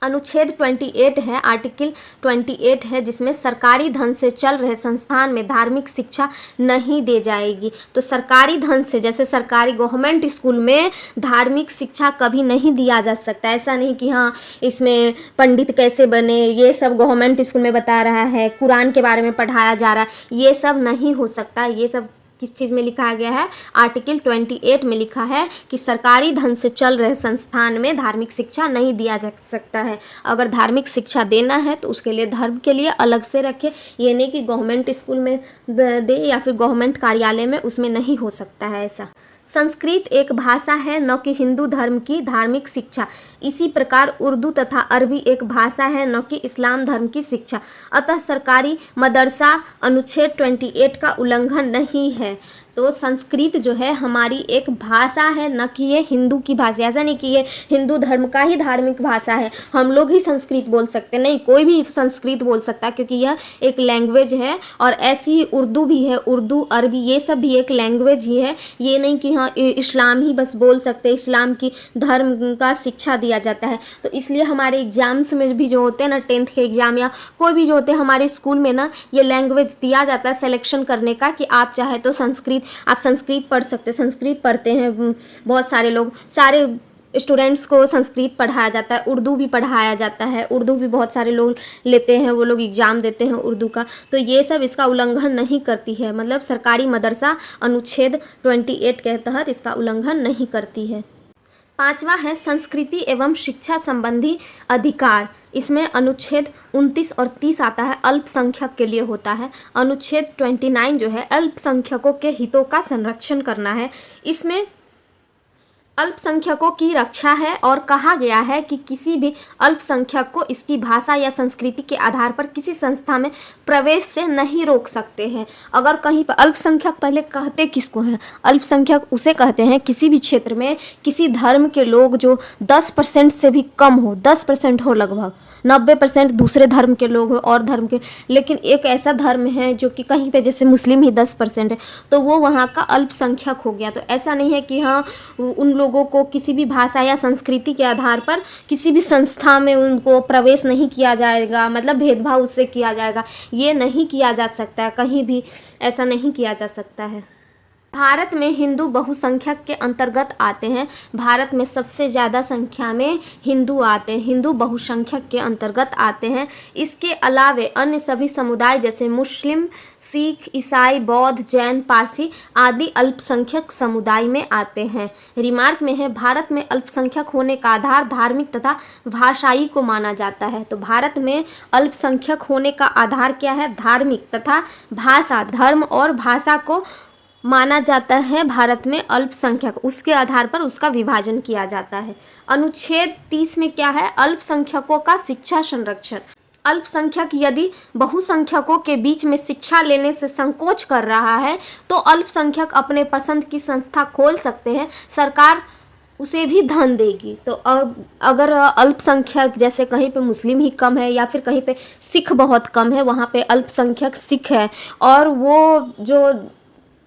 अनुच्छेद 28 है, आर्टिकल 28 है, जिसमें सरकारी धन से चल रहे संस्थान में धार्मिक शिक्षा नहीं दी जाएगी। तो सरकारी धन से, जैसे सरकारी गवर्नमेंट स्कूल में धार्मिक शिक्षा कभी नहीं दिया जा सकता। ऐसा नहीं कि हाँ इसमें पंडित कैसे बने, ये सब गवर्नमेंट स्कूल में बता रहा है, कुरान के बारे में पढ़ाया जा रहा है, ये सब नहीं हो सकता। ये सब किस चीज़ में लिखा गया है, आर्टिकल 28 में लिखा है कि सरकारी धन से चल रहे संस्थान में धार्मिक शिक्षा नहीं दिया जा सकता है। अगर धार्मिक शिक्षा देना है तो उसके लिए धर्म के लिए अलग से रखे, ये नहीं कि गवर्नमेंट स्कूल में दे या फिर गवर्नमेंट कार्यालय में, उसमें नहीं हो सकता है ऐसा। संस्कृत एक भाषा है, न कि हिंदू धर्म की धार्मिक शिक्षा। इसी प्रकार उर्दू तथा अरबी एक भाषा है, न कि इस्लाम धर्म की शिक्षा। अतः सरकारी मदरसा अनुच्छेद 28 का उल्लंघन नहीं है। तो संस्कृत जो है हमारी एक भाषा है, न कि ये हिंदू की भाषा। ऐसा नहीं कि ये हिंदू धर्म का ही धार्मिक भाषा है, हम लोग ही संस्कृत बोल सकते नहीं, कोई भी संस्कृत बोल सकता है, क्योंकि यह एक लैंग्वेज है। और ऐसी ही उर्दू भी है, उर्दू अरबी ये सब भी एक लैंग्वेज ही है। ये नहीं कि हाँ इस्लाम ही बस बोल सकते, इस्लाम की धर्म का शिक्षा दिया जाता है। तो इसलिए हमारे एग्जाम्स में भी जो होते हैं ना, 10th के एग्ज़ाम या कोई भी जो होते हैं हमारे स्कूल में ना, ये लैंग्वेज दिया जाता है सिलेक्शन करने का कि आप चाहे तो आप संस्कृत पढ़ सकते। संस्कृत पढ़ते हैं बहुत सारे लोग, सारे स्टूडेंट्स को संस्कृत पढ़ाया जाता है, उर्दू भी पढ़ाया जाता है, उर्दू भी बहुत सारे लोग लेते हैं, वो लोग एग्ज़ाम देते हैं उर्दू का। तो ये सब इसका उल्लंघन नहीं करती है, मतलब सरकारी मदरसा अनुच्छेद 28 के तहत इसका उल्लंघन नहीं करती है। 5वां है संस्कृति एवं शिक्षा संबंधी अधिकार। इसमें अनुच्छेद 29 और 30 आता है, अल्पसंख्यक के लिए होता है। अनुच्छेद 29 जो है अल्पसंख्यकों के हितों का संरक्षण करना है। इसमें अल्पसंख्यकों की रक्षा है और कहा गया है कि किसी भी अल्पसंख्यक को इसकी भाषा या संस्कृति के आधार पर किसी संस्था में प्रवेश से नहीं रोक सकते हैं। अगर कहीं पर अल्पसंख्यक, पहले कहते किसको हैं? अल्पसंख्यक उसे कहते हैं किसी भी क्षेत्र में किसी धर्म के लोग जो 10% से भी कम हो, 10% हो, लगभग 90% दूसरे धर्म के लोग हो और धर्म के, लेकिन एक ऐसा धर्म है जो कि कहीं पे जैसे मुस्लिम ही 10% है, तो वो वहाँ का अल्पसंख्यक हो गया। तो ऐसा नहीं है कि हाँ उन लोगों को किसी भी भाषा या संस्कृति के आधार पर किसी भी संस्था में उनको प्रवेश नहीं किया जाएगा, मतलब भेदभाव उससे किया जाएगा, ये नहीं किया जा सकता है, कहीं भी ऐसा नहीं किया जा सकता है। भारत में हिंदू बहुसंख्यक के अंतर्गत आते हैं। भारत में सबसे ज़्यादा संख्या में हिंदू आते हैं, हिंदू बहुसंख्यक के अंतर्गत आते हैं। इसके अलावे अन्य सभी समुदाय जैसे मुस्लिम, सिख, ईसाई, बौद्ध, जैन, पारसी आदि अल्पसंख्यक समुदाय में आते हैं। रिमार्क में है, भारत में अल्पसंख्यक होने का आधार धार्मिक तथा भाषाई को माना जाता है। तो भारत में अल्पसंख्यक होने का आधार क्या है? धार्मिक तथा भाषा, धर्म और भाषा को माना जाता है। भारत में अल्पसंख्यक, उसके आधार पर उसका विभाजन किया जाता है। अनुच्छेद 30 में क्या है? अल्पसंख्यकों का शिक्षा संरक्षण। अल्पसंख्यक यदि बहुसंख्यकों के बीच में शिक्षा लेने से संकोच कर रहा है तो अल्पसंख्यक अपने पसंद की संस्था खोल सकते हैं, सरकार उसे भी धन देगी। तो अगर अल्पसंख्यक जैसे कहीं पे मुस्लिम ही कम है या फिर कहीं पे सिख बहुत कम है, वहाँ पे अल्पसंख्यक सिख है और वो जो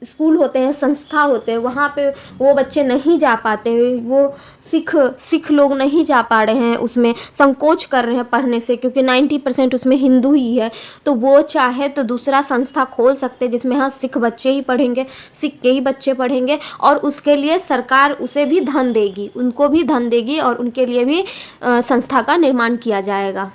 स्कूल होते हैं, संस्था होते हैं, वहाँ पे वो बच्चे नहीं जा पाते, वो सिख लोग नहीं जा पा रहे हैं, उसमें संकोच कर रहे हैं पढ़ने से, क्योंकि 90% उसमें हिंदू ही है। तो वो चाहे तो दूसरा संस्था खोल सकते हैं जिसमें हाँ सिख बच्चे ही पढ़ेंगे, सिख के ही बच्चे पढ़ेंगे, और उसके लिए सरकार उसे भी धन देगी, उनको भी धन देगी और उनके लिए भी संस्था का निर्माण किया जाएगा।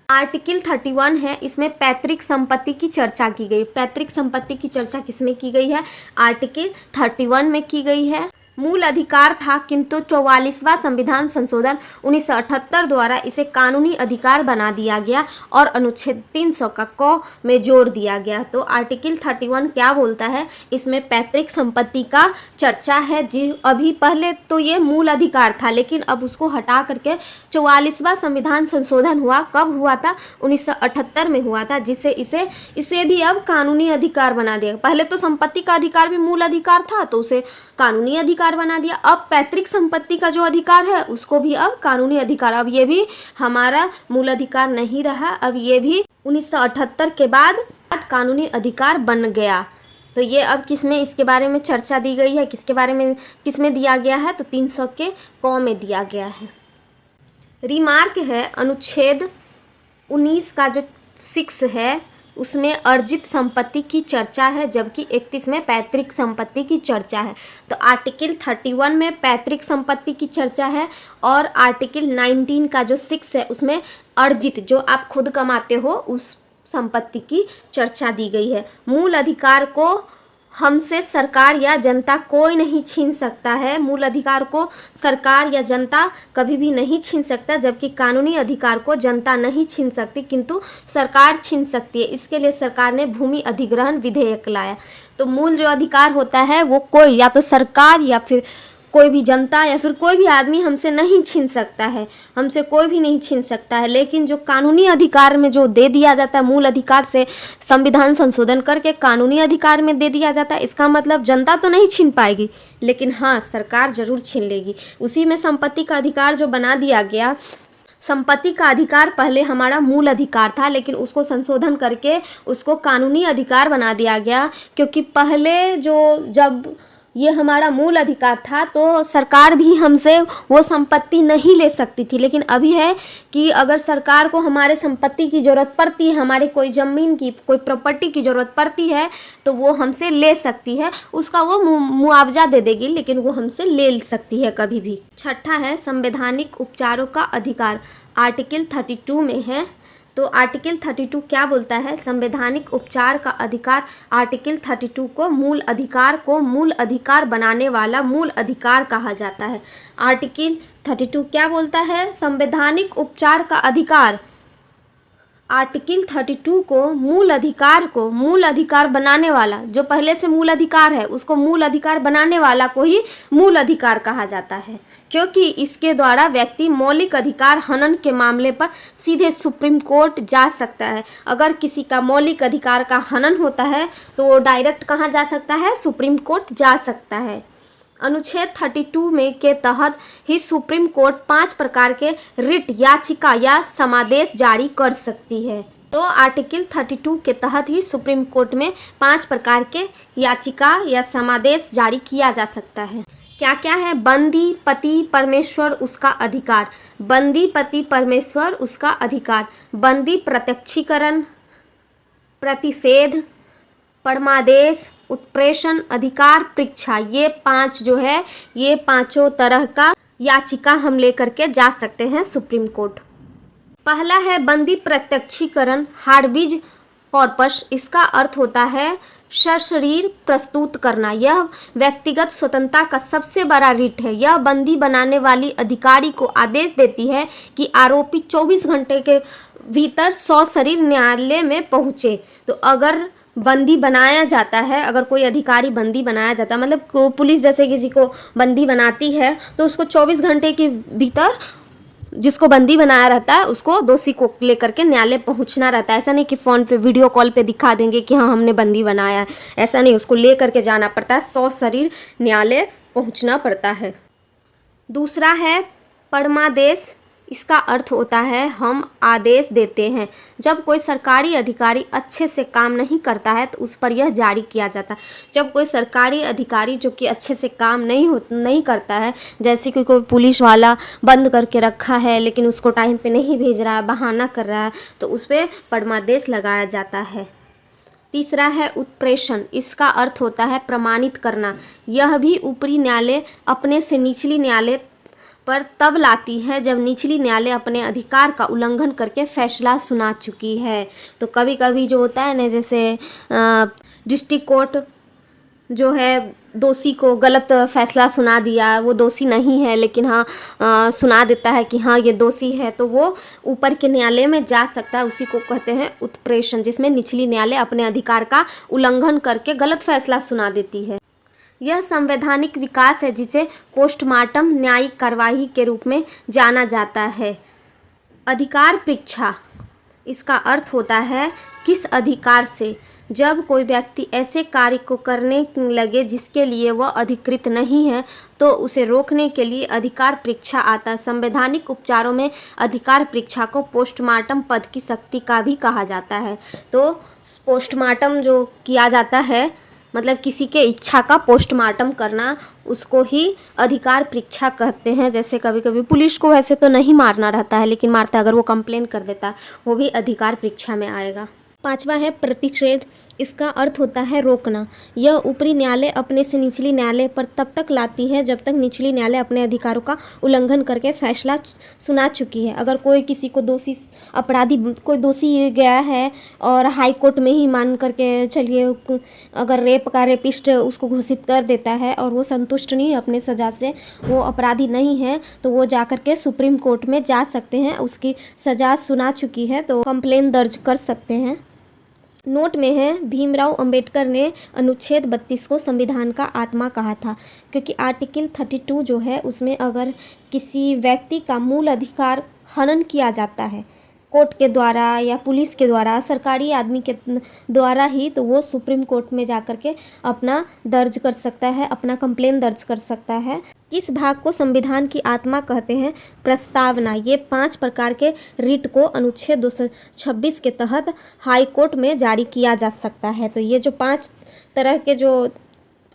आर्टिकल 31 है, इसमें पैतृक संपत्ति की चर्चा की गई। पैतृक संपत्ति की चर्चा किसमें की गई है? आर्टिकल 31 में की गई है। मूल अधिकार था, किंतु 44वां संविधान संशोधन 1978 द्वारा इसे कानूनी अधिकार बना दिया गया और अनुच्छेद 300 का क में जोड़ दिया गया। तो आर्टिकल 31 क्या बोलता है? इसमें पैतृक संपत्ति का चर्चा है जी। अभी पहले तो ये मूल अधिकार था, लेकिन अब उसको हटा करके 44वां संविधान संशोधन हुआ। कब हुआ था? 1978 में हुआ था, जिससे इसे भी अब कानूनी अधिकार बना दिया। पहले तो संपत्ति का अधिकार भी मूल अधिकार था, तो उसे कानूनी अधिकार बना दिया। अब पैतृक संपत्ति का जो अधिकार है उसको भी अब कानूनी अधिकार, अब ये भी हमारा मूल अधिकार नहीं रहा, अब ये भी 1978 के बाद कानूनी अधिकार बन गया। तो ये अब किसमें इसके बारे में चर्चा दी गई है, किसके बारे में किसमें दिया गया है? तो 300 के क में दिया गया है। रिमार्क है, अनुच्छेद 19 का जो 6 है उसमें अर्जित संपत्ति की चर्चा है, जबकि 31 में पैतृक संपत्ति की चर्चा है। तो आर्टिकल 31 में पैतृक संपत्ति की चर्चा है और आर्टिकल 19 का जो 6 है उसमें अर्जित, जो आप खुद कमाते हो, उस संपत्ति की चर्चा दी गई है। मूल अधिकार को हमसे सरकार या जनता कोई नहीं छीन सकता है। मूल अधिकार को सरकार या जनता कभी भी नहीं छीन सकता, जबकि कानूनी अधिकार को जनता नहीं छीन सकती किंतु सरकार छीन सकती है। इसके लिए सरकार ने भूमि अधिग्रहण विधेयक लाया। तो मूल जो अधिकार होता है वो कोई, या तो सरकार या फिर कोई भी जनता या फिर कोई भी आदमी हमसे नहीं छीन सकता है, हमसे कोई भी नहीं छीन सकता है। लेकिन जो कानूनी अधिकार में जो दे दिया जाता है, मूल अधिकार से संविधान संशोधन करके कानूनी अधिकार में दे दिया जाता है, इसका मतलब जनता तो नहीं छीन पाएगी, लेकिन हाँ सरकार जरूर छीन लेगी। उसी में संपत्ति का अधिकार जो बना दिया गया, संपत्ति का अधिकार पहले हमारा मूल अधिकार था, लेकिन उसको संशोधन करके उसको कानूनी अधिकार बना दिया गया, क्योंकि पहले जब ये हमारा मूल अधिकार था तो सरकार भी हमसे वो संपत्ति नहीं ले सकती थी। लेकिन अभी है कि अगर सरकार को हमारे संपत्ति की ज़रूरत पड़ती है, हमारे कोई ज़मीन की, कोई प्रॉपर्टी की ज़रूरत पड़ती है, तो वो हमसे ले सकती है, उसका वो मुआवजा दे देगी, लेकिन वो हमसे ले सकती है कभी भी। छठा है संवैधानिक उपचारों का अधिकार, आर्टिकल 32 में है। तो आर्टिकल 32 क्या बोलता है? संवैधानिक उपचार का अधिकार। आर्टिकल 32 को मूल अधिकार बनाने वाला मूल अधिकार कहा जाता है। आर्टिकल 32 क्या बोलता है? संवैधानिक उपचार का अधिकार आर्टिकल 32 को मूल अधिकार बनाने वाला, जो पहले से मूल अधिकार है उसको मूल अधिकार बनाने वाला को ही मूल अधिकार कहा जाता है, क्योंकि इसके द्वारा व्यक्ति मौलिक अधिकार हनन के मामले पर सीधे सुप्रीम कोर्ट जा सकता है। अगर किसी का मौलिक अधिकार का हनन होता है तो वो डायरेक्ट कहाँ जा सकता है, सुप्रीम कोर्ट जा सकता है। अनुच्छेद 32 में के तहत ही सुप्रीम कोर्ट 5 प्रकार के रिट याचिका या समादेश जारी कर सकती है। तो आर्टिकल 32 के तहत ही सुप्रीम कोर्ट में 5 प्रकार के याचिका या समादेश जारी किया जा सकता है। क्या क्या है? बंदी पति परमेश्वर उसका अधिकार, बंदी पति परमेश्वर उसका अधिकार, बंदी प्रत्यक्षीकरण, प्रतिषेध, परमादेश, उत्प्रेषण, अधिकार परीक्षा, ये 5 जो है, ये 5 तरह का याचिका हम लेकर के जा सकते हैं सुप्रीम कोर्ट। पहला है बंदी प्रत्यक्षीकरण, हार्डबिज कॉर्पस। इसका अर्थ होता है सशरीर प्रस्तुत करना। यह व्यक्तिगत स्वतंत्रता का सबसे बड़ा रिट है। यह बंदी बनाने वाली अधिकारी को आदेश देती है कि आरोपी 24 घंटे के भीतर सशरीर न्यायालय में पहुँचे। तो अगर बंदी बनाया जाता है, अगर कोई अधिकारी बंदी बनाया जाता है, मतलब पुलिस जैसे किसी को बंदी बनाती है तो उसको 24 घंटे के भीतर जिसको बंदी बनाया रहता है उसको दोषी को लेकर के न्यायालय पहुंचना रहता है। ऐसा नहीं कि फ़ोन पे वीडियो कॉल पे दिखा देंगे कि हाँ हमने बंदी बनाया है, ऐसा नहीं, उसको लेकर के जाना पड़ता है, सशरीर न्यायालय पहुंचना पड़ता है। दूसरा है परमादेश। इसका अर्थ होता है हम आदेश देते हैं। जब कोई सरकारी अधिकारी अच्छे से काम नहीं करता है तो उस पर यह जारी किया जाता है। जब कोई सरकारी अधिकारी जो कि अच्छे से काम नहीं करता है, जैसे कि कोई पुलिस वाला बंद करके रखा है लेकिन उसको टाइम पे नहीं भेज रहा है, बहाना कर रहा है, तो उस पर परमादेश लगाया जाता है। तीसरा है उत्प्रेषण। इसका अर्थ होता है प्रमाणित करना। यह भी ऊपरी न्यायालय अपने से निचली न्यायालय पर तब लाती है जब निचली न्यायालय अपने अधिकार का उल्लंघन करके फैसला सुना चुकी है। तो कभी कभी जो होता है ना, जैसे डिस्ट्रिक्ट कोर्ट जो है दोषी को गलत फैसला सुना दिया, वो दोषी नहीं है लेकिन हाँ सुना देता है कि हाँ ये दोषी है, तो वो ऊपर के न्यायालय में जा सकता है। उसी को कहते हैं उत्प्रेषण, जिसमें निचली न्यायालय अपने अधिकार का उल्लंघन करके गलत फैसला सुना देती है। यह संवैधानिक विकास है जिसे पोस्टमार्टम न्यायिक कार्यवाही के रूप में जाना जाता है। अधिकार परीक्षा। इसका अर्थ होता है किस अधिकार से। जब कोई व्यक्ति ऐसे कार्य को करने लगे जिसके लिए वह अधिकृत नहीं है तो उसे रोकने के लिए अधिकार परीक्षा आता है। संवैधानिक उपचारों में अधिकार परीक्षा को पोस्टमार्टम पद की शक्ति का भी कहा जाता है। तो पोस्टमार्टम जो किया जाता है, मतलब किसी के इच्छा का पोस्टमार्टम करना, उसको ही अधिकार परीक्षा कहते हैं। जैसे कभी कभी पुलिस को वैसे तो नहीं मारना रहता है, लेकिन मारता है, अगर वो कंप्लेन कर देता है वो भी अधिकार परीक्षा में आएगा। 5वां है प्रतिषेध। इसका अर्थ होता है रोकना। यह ऊपरी न्यायालय अपने से निचली न्यायालय पर तब तक लाती है जब तक निचली न्यायालय अपने अधिकारों का उल्लंघन करके फैसला सुना चुकी है। अगर कोई किसी को दोषी अपराधी कोई दोषी गया है और हाई कोर्ट में ही मान करके चलिए, अगर रेप का रेपिस्ट उसको घोषित कर देता है और वो संतुष्ट नहीं अपने सज़ा से, वो अपराधी नहीं है, तो वो जा कर के सुप्रीम कोर्ट में जा सकते हैं। उसकी सज़ा सुना चुकी है तो कंप्लेन दर्ज कर सकते हैं। नोट में है भीमराव अंबेडकर ने अनुच्छेद 32 को संविधान का आत्मा कहा था, क्योंकि आर्टिकल 32 जो है उसमें अगर किसी व्यक्ति का मूल अधिकार हनन किया जाता है कोर्ट के द्वारा या पुलिस के द्वारा, सरकारी आदमी के द्वारा ही, तो वो सुप्रीम कोर्ट में जाकर के अपना दर्ज कर सकता है, अपना कंप्लेन दर्ज कर सकता है। किस भाग को संविधान की आत्मा कहते हैं? प्रस्तावना। ये 5 प्रकार के रिट को अनुच्छेद 226 के तहत हाई कोर्ट में जारी किया जा सकता है। तो ये जो 5 तरह के जो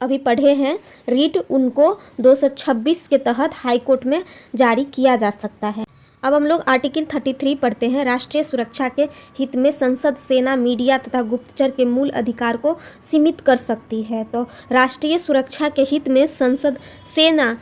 अभी पढ़े हैं रिट, उनको 226 के तहत हाई कोर्ट में जारी किया जा सकता है। अब हम लोग आर्टिकल 33 पढ़ते हैं। राष्ट्रीय सुरक्षा के हित में संसद, सेना, मीडिया तथा गुप्तचर के मूल अधिकार को सीमित कर सकती है। तो राष्ट्रीय सुरक्षा के हित में संसद, सेना,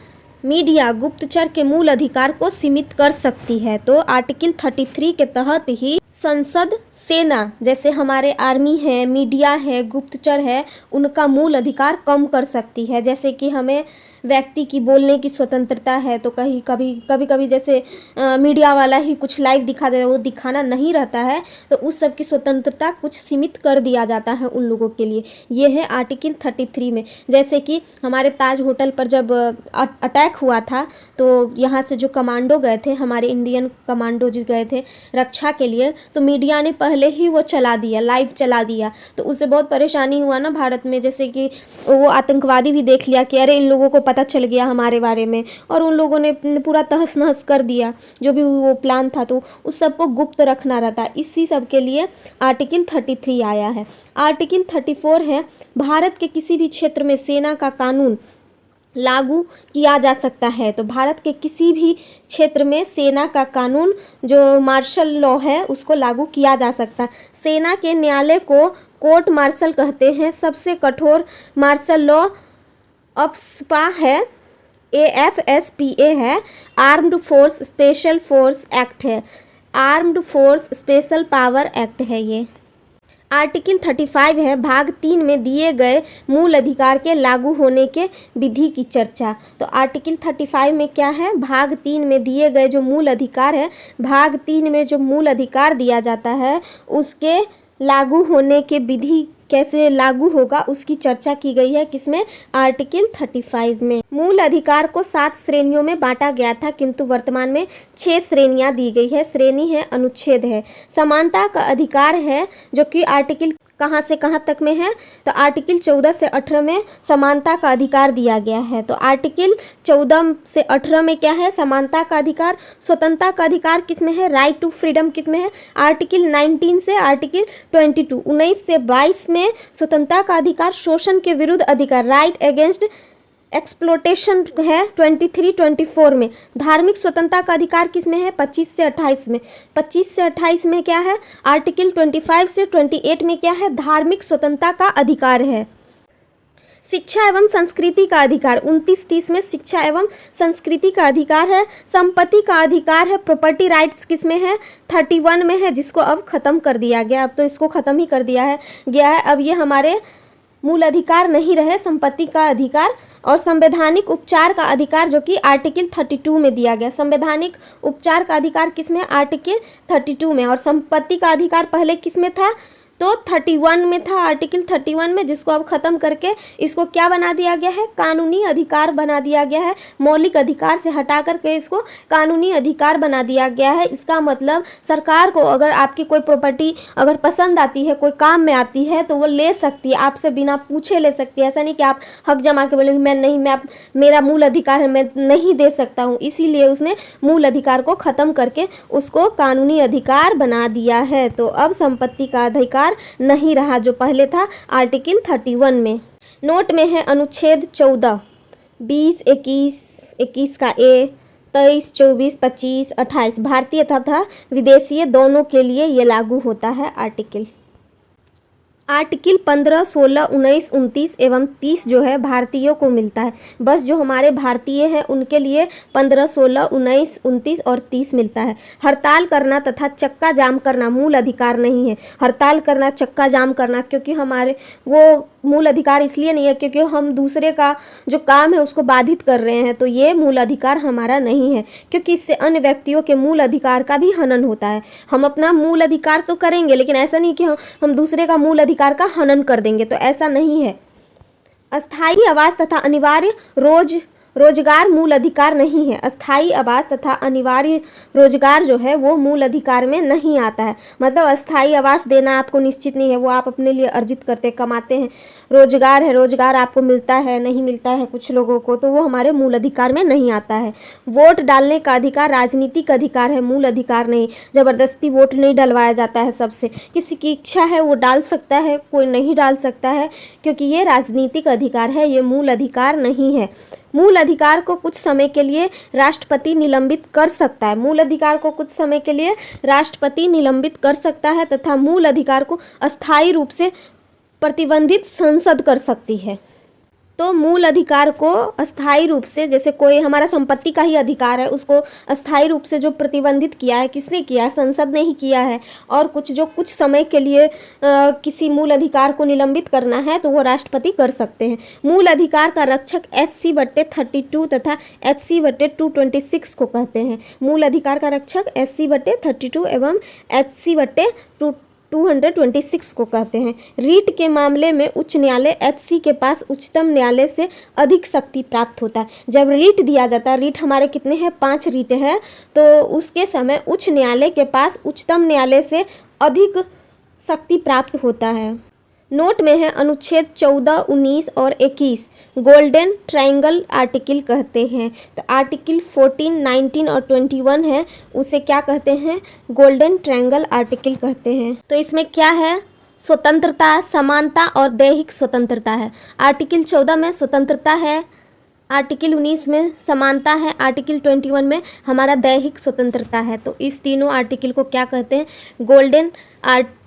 मीडिया, गुप्तचर के मूल अधिकार को सीमित कर सकती है। तो आर्टिकल 33 के तहत ही संसद, सेना जैसे हमारे आर्मी है, मीडिया है, गुप्तचर है, उनका मूल अधिकार कम कर सकती है। जैसे कि हमें व्यक्ति की बोलने की स्वतंत्रता है, तो कभी कभी जैसे मीडिया वाला ही कुछ लाइव दिखा दे, वो दिखाना नहीं रहता है, तो उस सब की स्वतंत्रता कुछ सीमित कर दिया जाता है उन लोगों के लिए। ये है आर्टिकल 33 में। जैसे कि हमारे ताज होटल पर जब अटैक हुआ था, तो यहाँ से जो कमांडो गए थे, हमारे इंडियन कमांडो जो गए थे रक्षा के लिए, तो मीडिया ने पहले ही वो चला दिया, लाइव चला दिया, तो उससे बहुत परेशानी हुआ ना भारत में। जैसे कि वो आतंकवादी भी देख लिया कि अरे इन लोगों को पता चल गया हमारे बारे में, और उन लोगों ने पूरा तहस नहस कर दिया जो भी वो प्लान था, तो उस सब को गुप्त रखना रहता है। इसी सब के लिए आर्टिकल 33 आया है। आर्टिकल 34 है, भारत के किसी भी क्षेत्र में सेना का कानून लागू किया जा सकता है। तो भारत के किसी भी क्षेत्र में सेना का कानून, जो मार्शल लॉ है, उसको लागू किया जा सकता है। सेना के न्यायालय को कोर्ट मार्शल कहते हैं। सबसे कठोर मार्शल लॉ अफ्स्पा है, AFSPA है। Armed force special force act है, armed force special power act है ये। आर्टिकल 35 है, भाग 3 में दिए गए मूल अधिकार के लागू होने के विधि की चर्चा। तो आर्टिकल 35 में क्या है, भाग 3 में दिए गए जो मूल अधिकार है, भाग 3 में जो मूल अधिकार दिया जाता है, उसके लागू होने के विधि कैसे लागू होगा उसकी चर्चा की गई है। किसमें, आर्टिकल 35 में। मूल अधिकार को 7 श्रेणियों में बांटा गया था, किंतु वर्तमान में 6 श्रेणियां दी गई है। श्रेणी है, अनुच्छेद है। समानता का अधिकार है, जो कि आर्टिकल कहाँ से कहाँ तक में है, तो आर्टिकल 14 से 18 में समानता का अधिकार दिया गया है। तो आर्टिकल 14 से 18 में क्या है, समानता का अधिकार। स्वतंत्रता का अधिकार किसमें है, राइट टू फ्रीडम किसमें है, आर्टिकल 19 से आर्टिकल 22। 19 से 22 में स्वतंत्रता का अधिकार। शोषण के विरुद्ध अधिकार, राइट अगेंस्ट एक्सप्लोटेशन है 23-24 में। धार्मिक स्वतंत्रता का अधिकार किसमें है, 25 से 28 में। 25 से 28 में क्या है, आर्टिकल 25 से 28 में क्या है, धार्मिक स्वतंत्रता का अधिकार है। शिक्षा एवं संस्कृति का अधिकार 29-30 में शिक्षा एवं संस्कृति का अधिकार है। संपत्ति का अधिकार है, प्रॉपर्टी राइट्स किसमें है, 31 में है, जिसको अब खत्म कर दिया गया। अब तो इसको खत्म ही कर दिया गया है। अब ये हमारे मूल अधिकार नहीं रहे, संपत्ति का अधिकार। और संवैधानिक उपचार का अधिकार, जो कि आर्टिकल 32 में दिया गया। संवैधानिक उपचार का अधिकार किसमें, आर्टिकल 32 में। और संपत्ति का अधिकार पहले किसमें था, तो 31 में था, आर्टिकल 31 में, जिसको अब खत्म करके इसको क्या बना दिया गया है, कानूनी अधिकार बना दिया गया है। मौलिक अधिकार से हटा करके इसको कानूनी अधिकार बना दिया गया है। इसका मतलब सरकार को अगर आपकी कोई प्रॉपर्टी अगर पसंद आती है, कोई काम में आती है, तो वो ले सकती है, आपसे बिना पूछे ले सकती है। ऐसा नहीं कि आप हक जमा के बोलेंगे मैं नहीं, मेरा मूल अधिकार है, मैं नहीं दे सकता हूँ। इसीलिए उसने मूल अधिकार को खत्म करके उसको कानूनी अधिकार बना दिया है। तो अब संपत्ति का अधिकार नहीं रहा, जो पहले था आर्टिकल 31 में। नोट में है अनुच्छेद 14, 20, 21 का ए, 23, 24, 25, 28 भारतीय तथा विदेशीय दोनों के लिए ये लागू होता है। आर्टिकल 15, 16, 19, 29 एवं 30 जो है भारतीयों को मिलता है। बस जो हमारे भारतीय हैं उनके लिए 15, 16, 19, 29 और 30 मिलता है। हड़ताल करना तथा चक्का जाम करना मूल अधिकार नहीं है। हड़ताल करना, चक्का जाम करना, क्योंकि हमारे वो मूल अधिकार इसलिए नहीं है क्योंकि हम दूसरे का जो काम है उसको बाधित कर रहे हैं, तो ये मूल अधिकार हमारा नहीं है, क्योंकि इससे अन्य व्यक्तियों के मूल अधिकार का भी हनन होता है। हम अपना मूल अधिकार तो करेंगे, लेकिन ऐसा नहीं कि हम दूसरे का मूल अधिकार का हनन कर देंगे, तो ऐसा नहीं है। अस्थायी आवास तथा अनिवार्य रोजगार मूल अधिकार नहीं है। अस्थायी आवास तथा अनिवार्य रोजगार जो है वो मूल अधिकार में नहीं आता है। मतलब अस्थायी आवास देना आपको निश्चित नहीं है, वो आप अपने लिए अर्जित करते कमाते हैं। रोजगार है, रोजगार आपको मिलता है, नहीं मिलता है कुछ लोगों को, तो वो हमारे मूल अधिकार में नहीं आता है। वोट डालने का अधिकार राजनीतिक अधिकार है, मूल अधिकार नहीं। ज़बरदस्ती वोट नहीं डलवाया जाता है सबसे, किसी की इच्छा है वो डाल सकता है, कोई नहीं डाल सकता है, क्योंकि ये राजनीतिक अधिकार है, ये मूल अधिकार नहीं है। मूल अधिकार को कुछ समय के लिए राष्ट्रपति निलंबित कर सकता है। मूल अधिकार को कुछ समय के लिए राष्ट्रपति निलंबित कर सकता है तथा मूल अधिकार को अस्थायी रूप से प्रतिबंधित संसद कर सकती है। तो मूल अधिकार को अस्थायी रूप से, जैसे कोई हमारा संपत्ति का ही अधिकार है, उसको अस्थायी रूप से जो प्रतिबंधित किया है, किसने किया है? संसद ने ही किया है। और कुछ समय के लिए किसी मूल अधिकार को निलंबित करना है तो वो राष्ट्रपति कर सकते हैं। मूल अधिकार का रक्षक SC/32 तथा HC/226 को कहते हैं। मूल अधिकार का रक्षक SC/32 एवं HC/226 को कहते हैं। रीट के मामले में उच्च न्यायालय HC के पास उच्चतम न्यायालय से अधिक शक्ति प्राप्त होता है। जब रीट दिया जाता है, रीट हमारे कितने हैं? 5 रीट है, तो उसके समय उच्च न्यायालय के पास उच्चतम न्यायालय से अधिक शक्ति प्राप्त होता है। नोट में है अनुच्छेद 14, 19 और 21 गोल्डन ट्रायंगल आर्टिकल कहते हैं। तो आर्टिकल 14, 19 और 21 है, उसे क्या कहते हैं? गोल्डन ट्रायंगल आर्टिकल कहते हैं। तो इसमें क्या है? स्वतंत्रता, समानता और दैहिक स्वतंत्रता है। आर्टिकल 14 में स्वतंत्रता है, आर्टिकल 19 में समानता है, आर्टिकल 21 में हमारा दैहिक स्वतंत्रता है। तो इस तीनों आर्टिकल को क्या कहते हैं? गोल्डन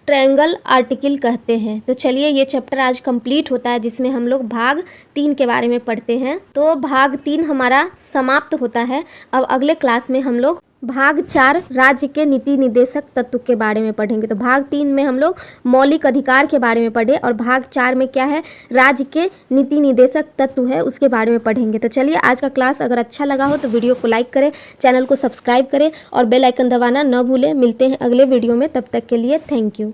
ट्रायंगल आर्टिकल कहते हैं। तो चलिए, ये चैप्टर आज कंप्लीट होता है जिसमें हम लोग भाग 3 के बारे में पढ़ते हैं। तो भाग 3 हमारा समाप्त होता है। अब अगले क्लास में हम लोग भाग 4 राज्य के नीति निदेशक तत्व के बारे में पढ़ेंगे। तो भाग 3 में हम लोग मौलिक अधिकार के बारे में पढ़े और भाग 4 में क्या है? राज्य के नीति निदेशक तत्व है, उसके बारे में पढ़ेंगे। तो चलिए, आज का क्लास अगर अच्छा लगा हो तो वीडियो को लाइक करें, चैनल को सब्सक्राइब करें और बेल आइकन दबाना न भूलें। मिलते हैं अगले वीडियो में, तब तक के लिए थैंक यू।